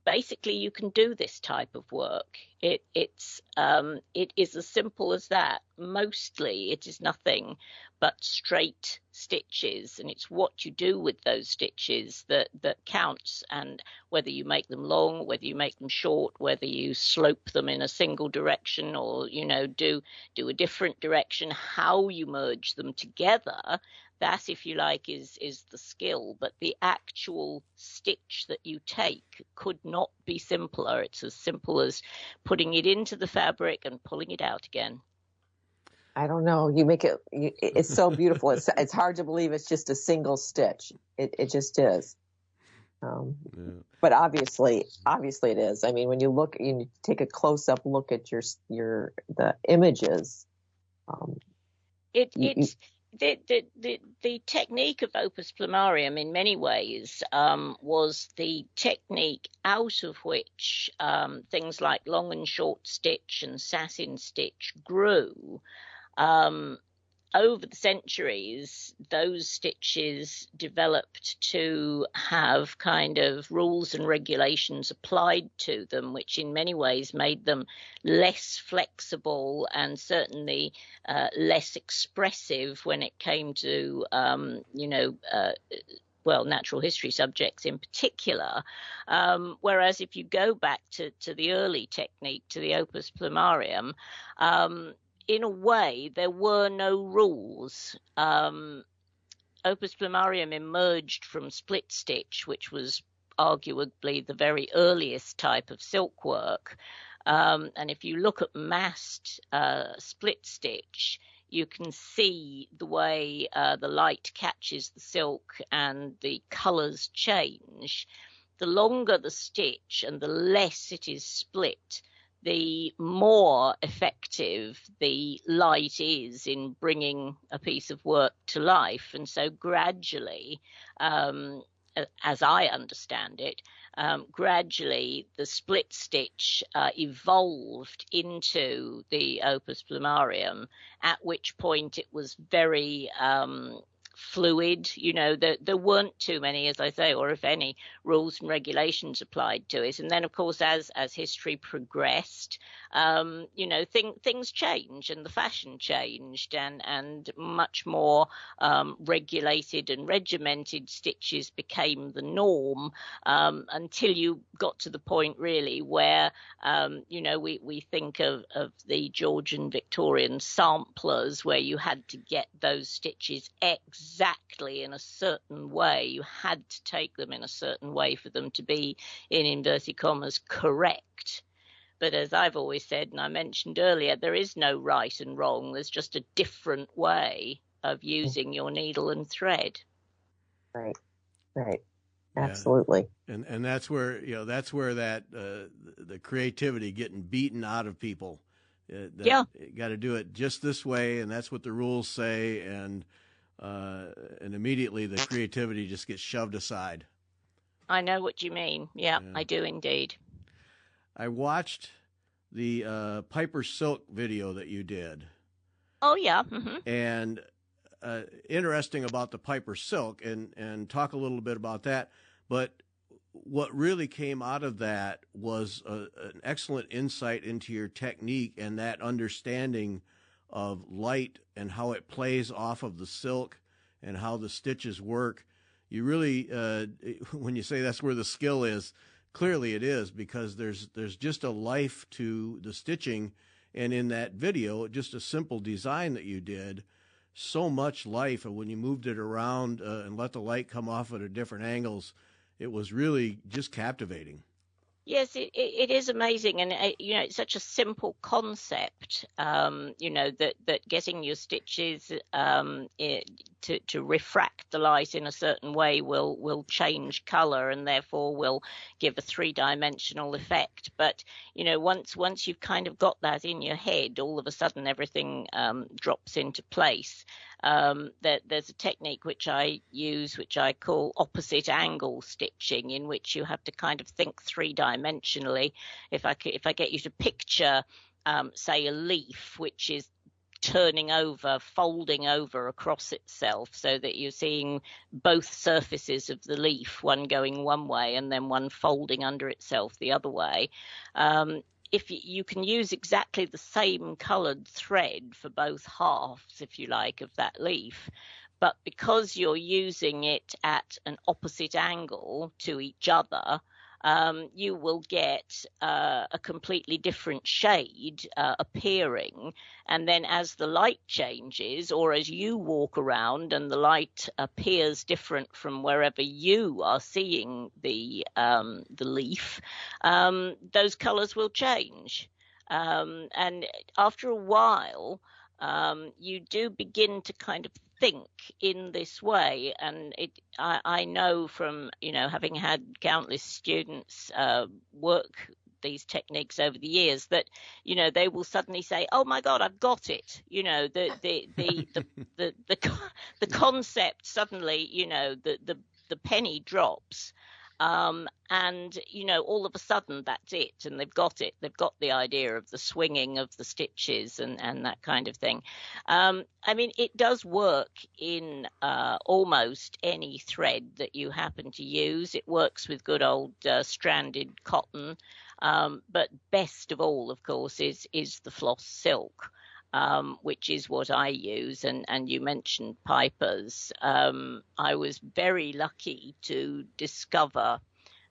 basically you can do this type of work. It is as simple as that. Mostly it is nothing but straight stitches, and it's what you do with those stitches that counts, and whether you make them long, whether you make them short, whether you slope them in a single direction or, you know, do a different direction, how you merge them together, that, if you like, is the skill. But the actual stitch that you take could not be simpler. It's as simple as putting it into the fabric and pulling it out again. I don't know. You make it. It's so beautiful. It's hard to believe it's just a single stitch. It just is. But obviously it is. I mean, when you take a close up look at the images. The technique of opus plumarium in many ways was the technique out of which things like long and short stitch and satin stitch grew. Over the centuries, those stitches developed to have kind of rules and regulations applied to them, which in many ways made them less flexible and certainly less expressive when it came to, natural history subjects in particular. Whereas if you go back to the early technique, to the opus plumarium, in a way, there were no rules. Opus plumarium emerged from split stitch, which was arguably the very earliest type of silk work. And if you look at massed split stitch, you can see the way the light catches the silk and the colors change. The longer the stitch and the less it is split, the more effective the light is in bringing a piece of work to life. And so gradually, as I understand it, gradually the split stitch evolved into the opus plumarium, at which point it was very fluid. You know, there weren't too many, as I say, or if any, rules and regulations applied to it. And then, of course, as history progressed, things changed and the fashion changed, and much more regulated and regimented stitches became the norm, until you got to the point really where we think of the Georgian Victorian samplers, where you had to get those stitches exactly in a certain way. You had to take them in a certain way for them to be, in inverted commas, correct. But as I've always said, and I mentioned earlier, there is no right and wrong. There's just a different way of using your needle and thread. Right. Absolutely. Yeah. And that's where that the creativity getting beaten out of people. You got to do it just this way, and that's what the rules say, and immediately the creativity just gets shoved aside. I know what you mean. Yeah, I do indeed. I watched the Piper Silk video that you did. Oh, yeah. Mm-hmm. And interesting about the Piper Silk, and talk a little bit about that. But what really came out of that was an excellent insight into your technique and that understanding of light and how it plays off of the silk and how the stitches work. You really, when you say that's where the skill is, clearly it is, because there's just a life to the stitching. And in that video, just a simple design that you did, so much life. And when you moved it around and let the light come off at different angles, it was really just captivating. Yes, it is amazing, and it's such a simple concept. That getting your stitches to refract the light in a certain way will change color, and therefore will give a three-dimensional effect. But once you've kind of got that in your head, all of a sudden everything drops into place. There's a technique which I use, which I call opposite angle stitching, in which you have to kind of think three-dimensionally. If I get you to picture, say, a leaf which is turning over, folding over across itself, so that you're seeing both surfaces of the leaf, one going one way and then one folding under itself the other way. if you can use exactly the same coloured thread for both halves, if you like, of that leaf, but because you're using it at an opposite angle to each other, you will get a completely different shade appearing. And then as the light changes, or as you walk around and the light appears different from wherever you are seeing the leaf, those colours will change. And after a while, you do begin to kind of think in this way. And I know from, having had countless students work these techniques over the years, that they will suddenly say, "Oh my God, I've got it!" The concept suddenly, the penny drops. And all of a sudden that's it, and they've got it. They've got the idea of the swinging of the stitches and that kind of thing. I mean, it does work in almost any thread that you happen to use. It works with good old stranded cotton, but best of all, of course, is the floss silk. Which is what I use, and you mentioned Piper's. I was very lucky to discover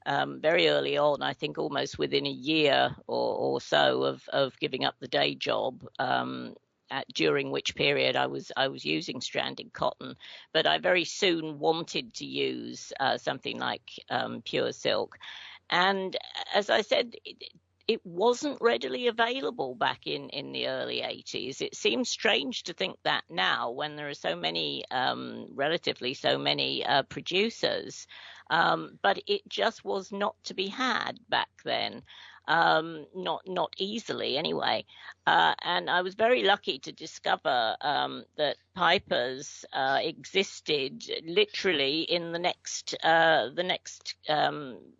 very early on, I think almost within a year or so of giving up the day job, during which period I was using stranded cotton, but I very soon wanted to use something like pure silk. And as I said, it wasn't readily available back in the early 80s. It seems strange to think that now, when there are so many, relatively so many producers, but it just was not to be had back then. Not easily anyway. And I was very lucky to discover that Piper's existed literally in the next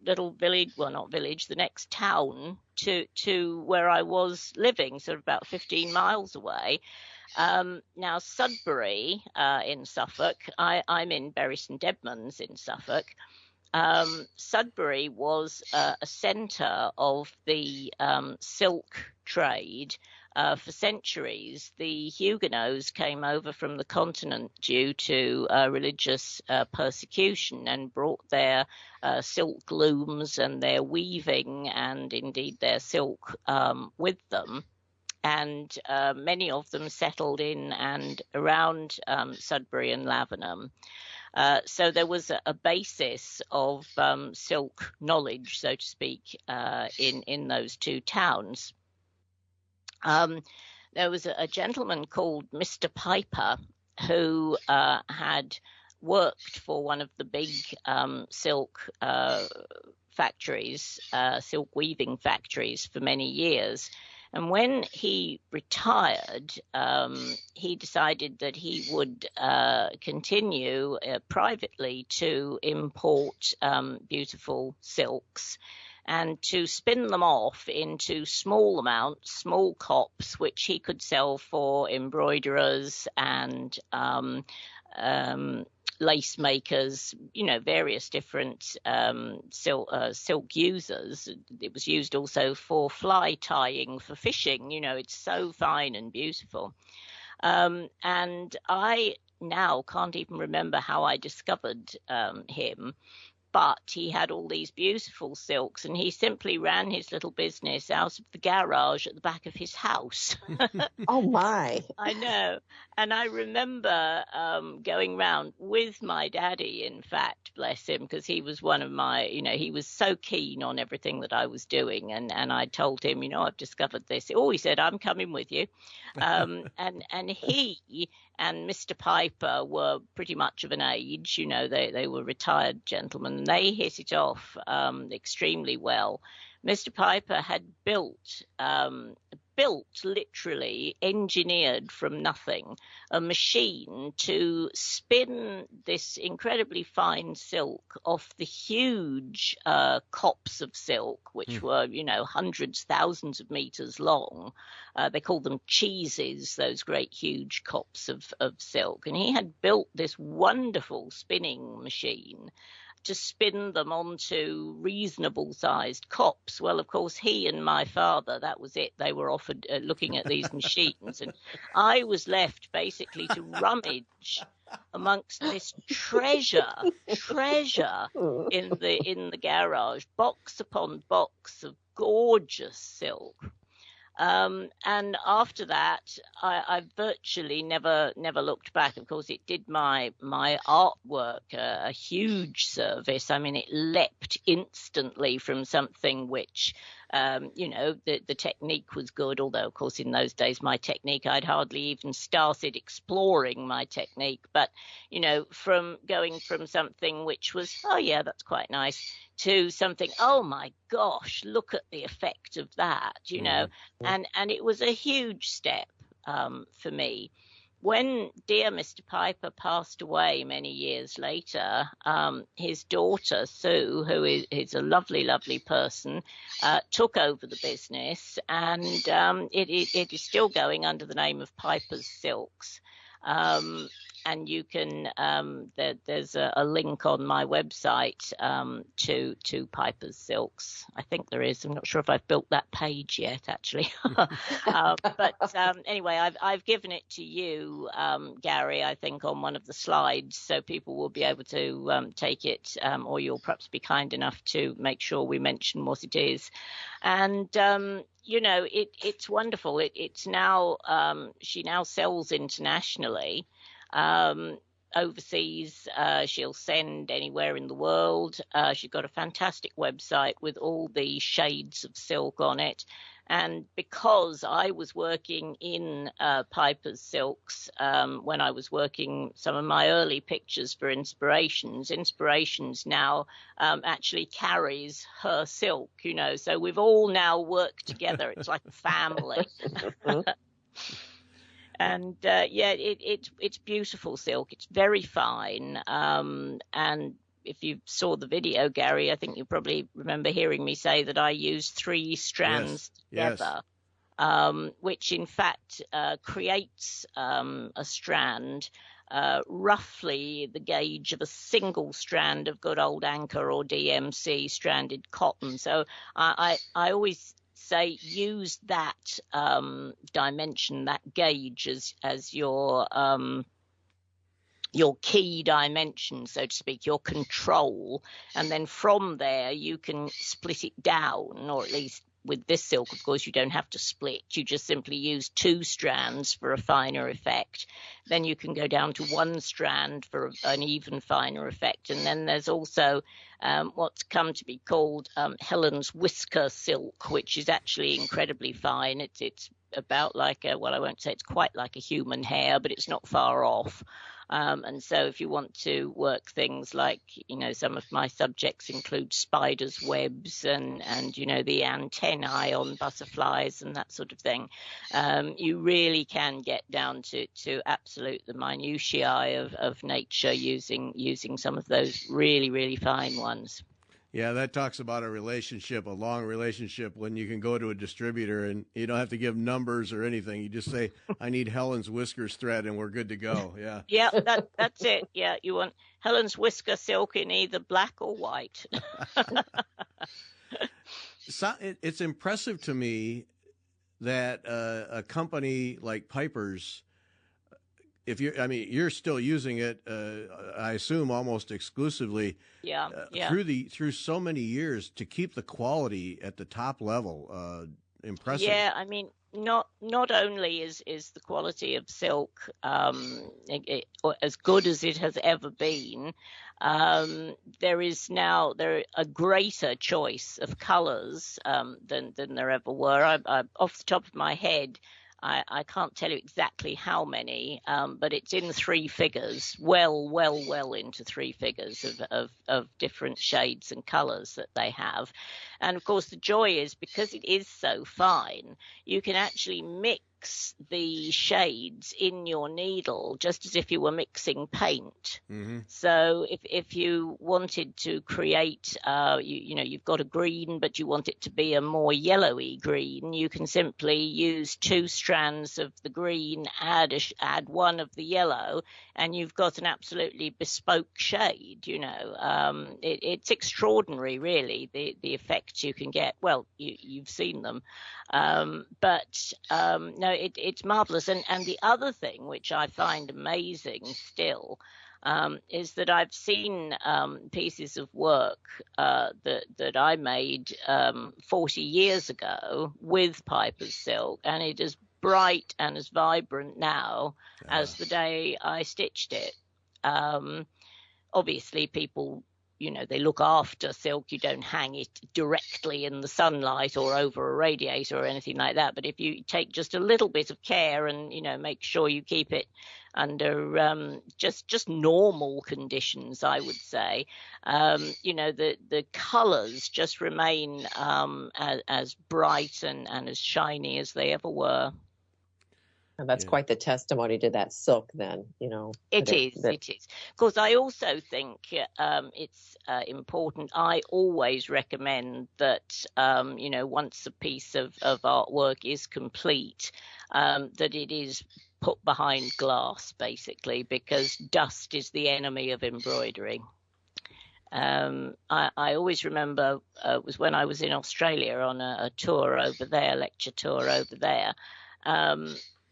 little village, well, not village, the next town to where I was living, sort of about 15 miles away. Now, Sudbury in Suffolk, I'm in Bury St Edmunds in Suffolk. Sudbury was a centre of the silk trade for centuries. The Huguenots came over from the continent due to religious persecution and brought their silk looms and their weaving and indeed their silk with them. And many of them settled in and around Sudbury and Lavenham. So there was a basis of silk knowledge, so to speak, in those two towns. There was a gentleman called Mr. Piper who had worked for one of the big silk factories, silk weaving factories, for many years. And when he retired, he decided that he would continue privately to import beautiful silks and to spin them off into small amounts, small cops, which he could sell for embroiderers and lace makers, various different silk users. It was used also for fly tying for fishing. It's so fine and beautiful. And I now can't even remember how I discovered him. But he had all these beautiful silks, and he simply ran his little business out of the garage at the back of his house. Oh, my. I know. And I remember going round with my daddy, in fact, bless him, because he was one of my, he was so keen on everything that I was doing. And I told him, I've discovered this. Oh, he said, I'm coming with you. And he and Mr. Piper were pretty much of an age, they were retired gentlemen, and they hit it off extremely well. Mr. Piper had built, literally engineered from nothing, a machine to spin this incredibly fine silk off the huge copse of silk, which were, hundreds, thousands of meters long. They called them cheeses, those great huge copse of silk. And he had built this wonderful spinning machine. to spin them onto reasonable sized cops. Well, of course, he and my father, that was it. They were offered looking at these machines, and I was left basically to rummage amongst this treasure in the garage, box upon box of gorgeous silk. And after that, I virtually never looked back. Of course, it did my artwork a huge service. I mean, it leapt instantly from something which, the technique was good. Although, of course, in those days, my technique, I'd hardly even started exploring my technique. But, from going from something which was, oh, yeah, that's quite nice, to something, oh my gosh, look at the effect of that, and it was a huge step for me. When dear Mr. Piper passed away many years later, his daughter Sue, who is a lovely, lovely person, took over the business, and it is still going under the name of Piper's Silks. And you can, there's a link on my website to Piper's Silks. I think there is. I'm not sure if I've built that page yet, actually. But anyway, I've given it to you, Gary, I think, on one of the slides, so people will be able to take it, or you'll perhaps be kind enough to make sure we mention what it is. And it's wonderful. It's now, she now sells internationally. Overseas, she'll send anywhere in the world. She's got a fantastic website with all the shades of silk on it. And because I was working in Piper's Silks when I was working some of my early pictures for Inspirations now actually carries her silk, so we've all now worked together. It's like a family. And it's beautiful silk. It's very fine. And if you saw the video, Gary, I think you probably remember hearing me say that I used 3 strands together, which in fact creates a strand roughly the gauge of a single strand of good old Anchor or DMC stranded cotton. So I always say use that dimension, that gauge as your key dimension, so to speak, your control, and then from there you can split it down, or at least with this silk, of course, you don't have to split. You just simply use 2 strands for a finer effect. Then you can go down to 1 strand for an even finer effect. And then there's also what's come to be called Helen's whisker silk, which is actually incredibly fine. It's about like I won't say it's quite like a human hair, but it's not far off. And so if you want to work things like, some of my subjects include spiders' webs and the antennae on butterflies and that sort of thing, you really can get down to absolute the minutiae of nature using some of those really, really fine ones. Yeah, that talks about a relationship, a long relationship, when you can go to a distributor and you don't have to give numbers or anything. You just say, I need Helen's whiskers thread, and we're good to go. Yeah. Yeah, that's it. Yeah, you want Helen's whisker silk in either black or white. So it's impressive to me that a company like Piper's, you're still using it, I assume almost exclusively. Yeah. Through so many years to keep the quality at the top level. Impressive. Yeah, not only is the quality of silk as good as it has ever been, there is now a greater choice of colors than there ever were. I off the top of my head, I can't tell you exactly how many, but it's in 3 figures, well into 3 figures of different shades and colors that they have. And of course, the joy is because it is so fine, you can actually mix mix the shades in your needle just as if you were mixing paint. Mm-hmm. So if you wanted to create, you've got a green, but you want it to be a more yellowy green, you can simply use 2 strands of the green, add one of the yellow, and you've got an absolutely bespoke shade. It's extraordinary, really, the effects you can get. Well, you've seen them. It's marvelous. And the other thing, which I find amazing still, is that I've seen pieces of work that I made 40 years ago with Piper's silk, and it is bright and as vibrant now as the day I stitched it. Obviously, people, they look after silk. You don't hang it directly in the sunlight or over a radiator or anything like that. But if you take just a little bit of care and, make sure you keep it under just normal conditions, I would say, the colours just remain as bright and as shiny as they ever were. And that's quite the testimony to that silk then, It is. Of course, I also think it's important. I always recommend that, once a piece of artwork is complete, that it is put behind glass, basically, because dust is the enemy of embroidery. I always remember it was when I was in Australia on a tour over there, lecture tour over there.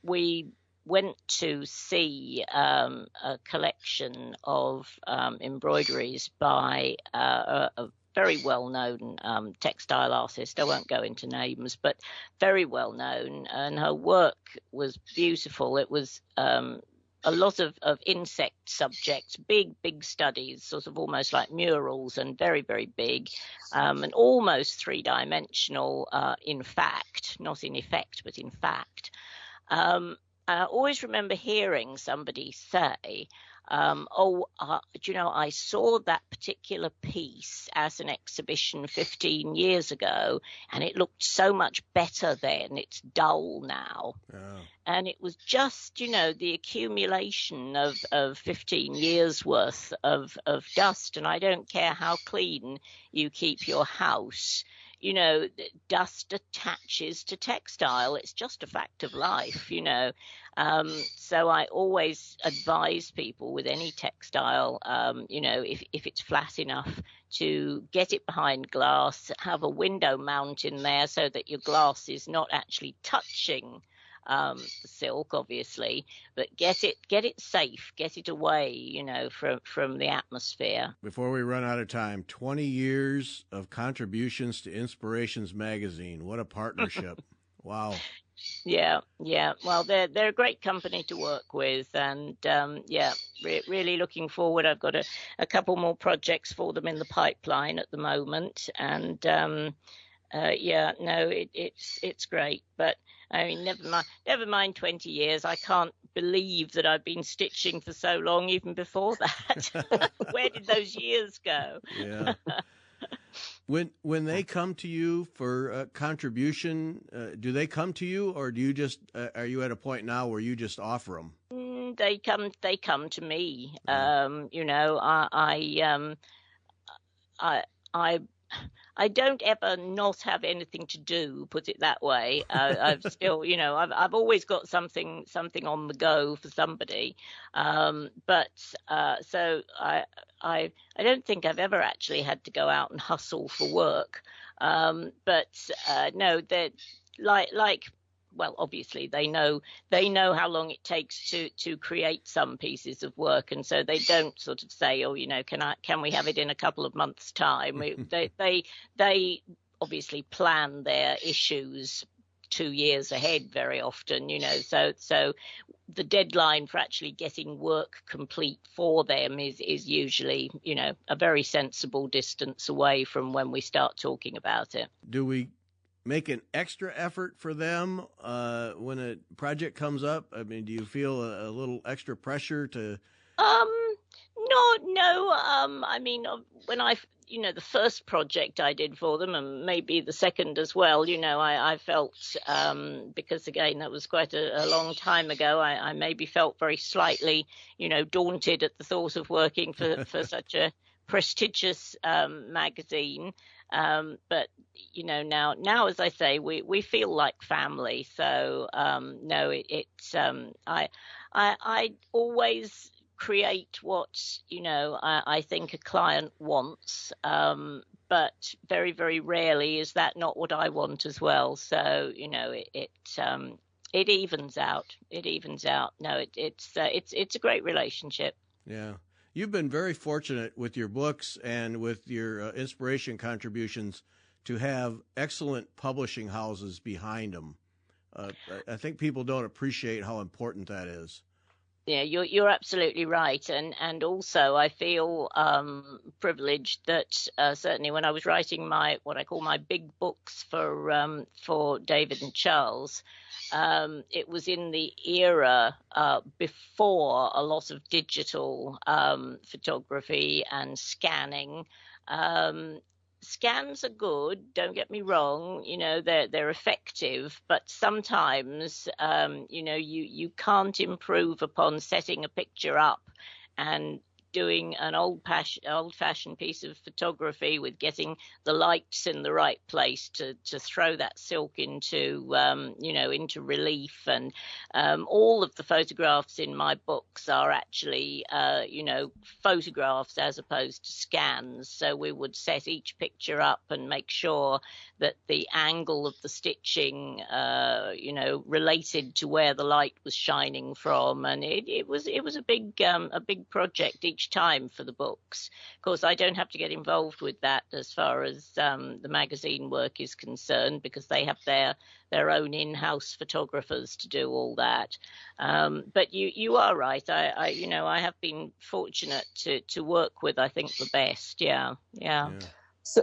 We went to see a collection of embroideries by a very well-known textile artist. I won't go into names, but very well-known, and her work was beautiful. It was a lot of insect subjects, big studies, sort of almost like murals, and very, very big, and almost three-dimensional in fact, not in effect, but in fact. I always remember hearing somebody say, I saw that particular piece at an exhibition 15 years ago, and it looked so much better then. It's dull now. Oh. And it was just, the accumulation of 15 years worth of dust. And I don't care how clean you keep your house. Dust attaches to textile. It's just a fact of life, So I always advise people with any textile, if it's flat enough, to get it behind glass, have a window mount in there so that your glass is not actually touching the silk, obviously, but get it safe, get it away, from the atmosphere. Before we run out of time, 20 years of contributions to Inspirations magazine. What a partnership. Wow. Yeah. Well, they're a great company to work with, and really looking forward. I've got a couple more projects for them in the pipeline at the moment, and it's great. But I mean, never mind 20 years. I can't believe that I've been stitching for so long, even before that. Where did those years go? Yeah. When they come to you for contribution, do they come to you, or do you just are you at a point now where you just offer them? They come to me. I don't ever not have anything to do, put it that way. I've still, I've always got something on the go for somebody. So I don't think I've ever actually had to go out and hustle for work. No, they're like. Well, obviously they know how long it takes to create some pieces of work, and so they don't sort of say, can we have it in a couple of months' time? They obviously plan their issues 2 years ahead very often, so the deadline for actually getting work complete for them is usually, a very sensible distance away from when we start talking about it. Do we make an extra effort for them when a project comes up? I mean, do you feel a little extra pressure to? No. I mean, when the first project I did for them, and maybe the second as well, I felt, because again, that was quite a long time ago, I maybe felt very slightly, daunted at the thought of working for such a prestigious magazine. But now, as I say, we feel like family. So no, I always create what I think a client wants, but very, very rarely is that not what I want as well. So it evens out. No, it's a great relationship. Yeah. You've been very fortunate with your books and with your inspiration contributions to have excellent publishing houses behind them. I think people don't appreciate how important that is. Yeah, you're absolutely right, and also I feel privileged that certainly when I was writing what I call my big books for David and Charles, it was in the era before a lot of digital photography and scanning. Scans are good, don't get me wrong, they're effective, but sometimes you can't improve upon setting a picture up and doing an old-fashioned piece of photography with getting the lights in the right place to throw that silk into into relief. And all of the photographs in my books are actually photographs as opposed to scans. So we would set each picture up and make sure that the angle of the stitching related to where the light was shining from, and it was a big project each time for the books. Of course, I don't have to get involved with that as far as the magazine work is concerned, because they have their own in-house photographers to do all that. But you are right. I have been fortunate to work with, I think, the best. Yeah.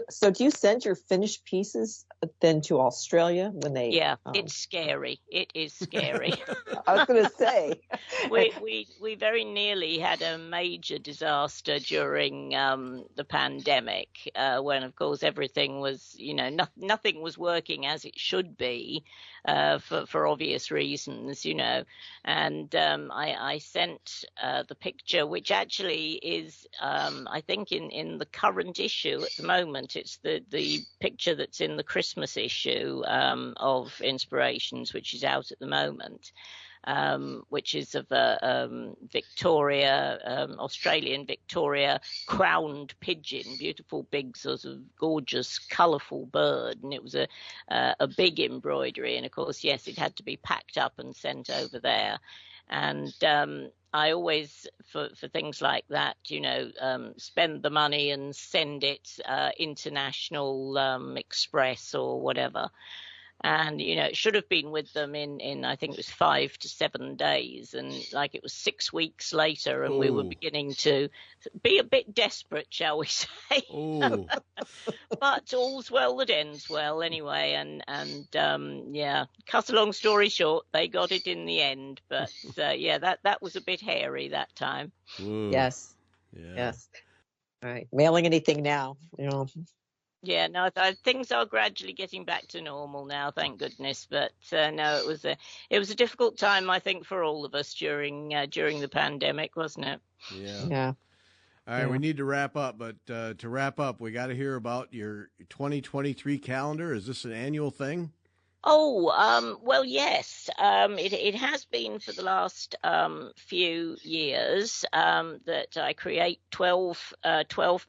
So do you send your finished pieces then to Australia when they? Yeah, it's scary. It is scary. I was going to say we very nearly had a major disaster during the pandemic, when of course everything was, nothing was working as it should be, for obvious reasons, and I sent the picture, which actually is I think in the current issue at the moment. It's the picture that's in the Christmas issue of Inspirations, which is out at the moment, which is of a Australian Victoria crowned pigeon, beautiful big sort of gorgeous colourful bird, and it was a big embroidery, and of course, yes, it had to be packed up and sent over there. And I always, for things like that, spend the money and send it international express or whatever. And, it should have been with them in I think it was 5 to 7 days. And it was 6 weeks later, and we were beginning to be a bit desperate, shall we say. But all's well that ends well anyway. And cut a long story short, they got it in the end. But that was a bit hairy that time. Ooh. Yes. Yeah. Yes. All right. Mailing anything now, Yeah, no, things are gradually getting back to normal now, thank goodness. But no, it was a difficult time, I think, for all of us during the pandemic, wasn't it? Yeah. All right, we need to wrap up, but to wrap up, we got to hear about your 2023 calendar. Is this an annual thing? Oh, well, yes. It has been for the last few years that I create 12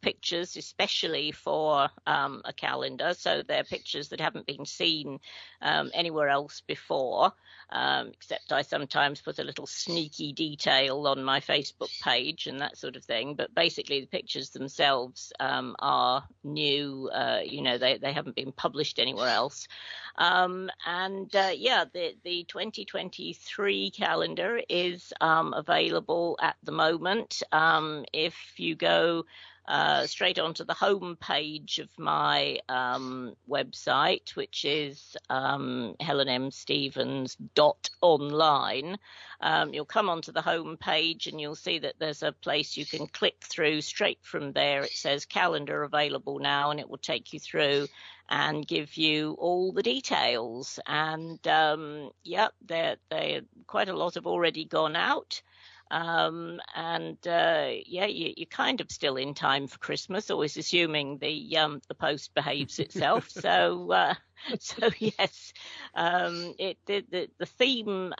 pictures, especially for a calendar. So they're pictures that haven't been seen anywhere else before, except I sometimes put a little sneaky detail on my Facebook page and that sort of thing. But basically, the pictures themselves are new. They haven't been published anywhere else. The 2023 calendar is available at the moment. If you go straight onto the home page of my website, which is helenmstevens.online. You'll come onto the home page and you'll see that there's a place you can click through. Straight from there, it says calendar available now, and it will take you through and give you all the details. And yeah, quite a lot have already gone out. Yeah, you're kind of still in time for Christmas, always assuming the post behaves itself. So yes, the theme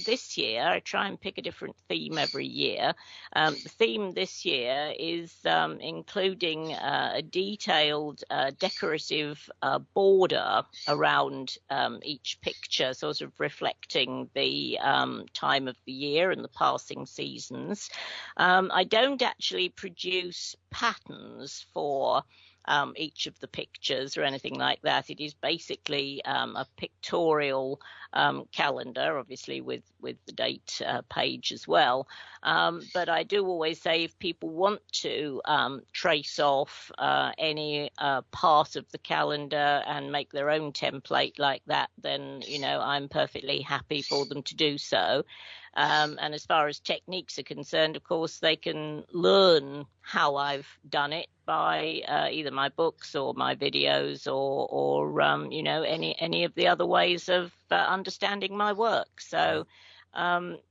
this year, I try and pick a different theme every year. The theme this year is including a detailed decorative border around each picture, sort of reflecting the time of the year and the passing seasons. I don't actually produce patterns for each of the pictures or anything like that. It is basically a pictorial calendar, obviously with the date page as well. But I do always say if people want to trace off any part of the calendar and make their own template like that, then, I'm perfectly happy for them to do so. And as far as techniques are concerned, of course, they can learn how I've done it by either my books or my videos or any of the other ways of understanding my work. So,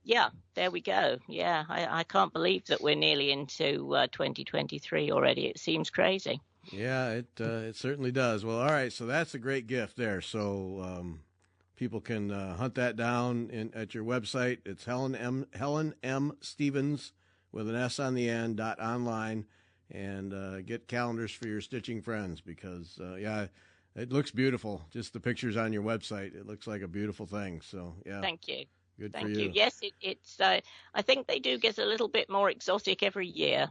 yeah, there we go. Yeah, I can't believe that we're nearly into 2023 already. It seems crazy. Yeah, it certainly does. Well, all right, so that's a great gift there. So people can hunt that down at your website. It's Helen M. Stevens with an S on the end .online, and get calendars for your stitching friends because yeah, it looks beautiful. Just the pictures on your website, it looks like a beautiful thing. So yeah, thank you. Good Thank for you. you. Yes, it's. I think they do get a little bit more exotic every year.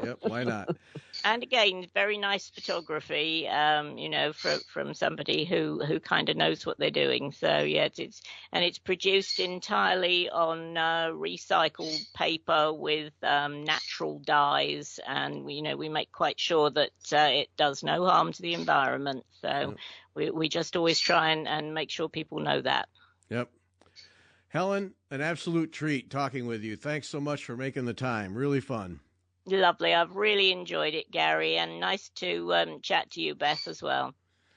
Yep, why not? And again, very nice photography. From somebody who kind of knows what they're doing. So yeah, it's produced entirely on recycled paper with natural dyes, and we make quite sure that it does no harm to the environment. So we just always try and make sure people know that. Yep. Helen, an absolute treat talking with you. Thanks so much for making the time. Really fun. Lovely. I've really enjoyed it, Gary, and nice to chat to you, Beth, as well.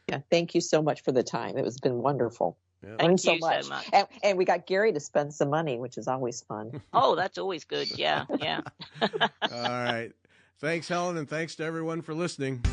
Yeah, thank you so much for the time. It has been wonderful. Yep. Thank you so much. And we got Gary to spend some money, which is always fun. Oh, that's always good. Yeah. All right. Thanks, Helen, and thanks to everyone for listening.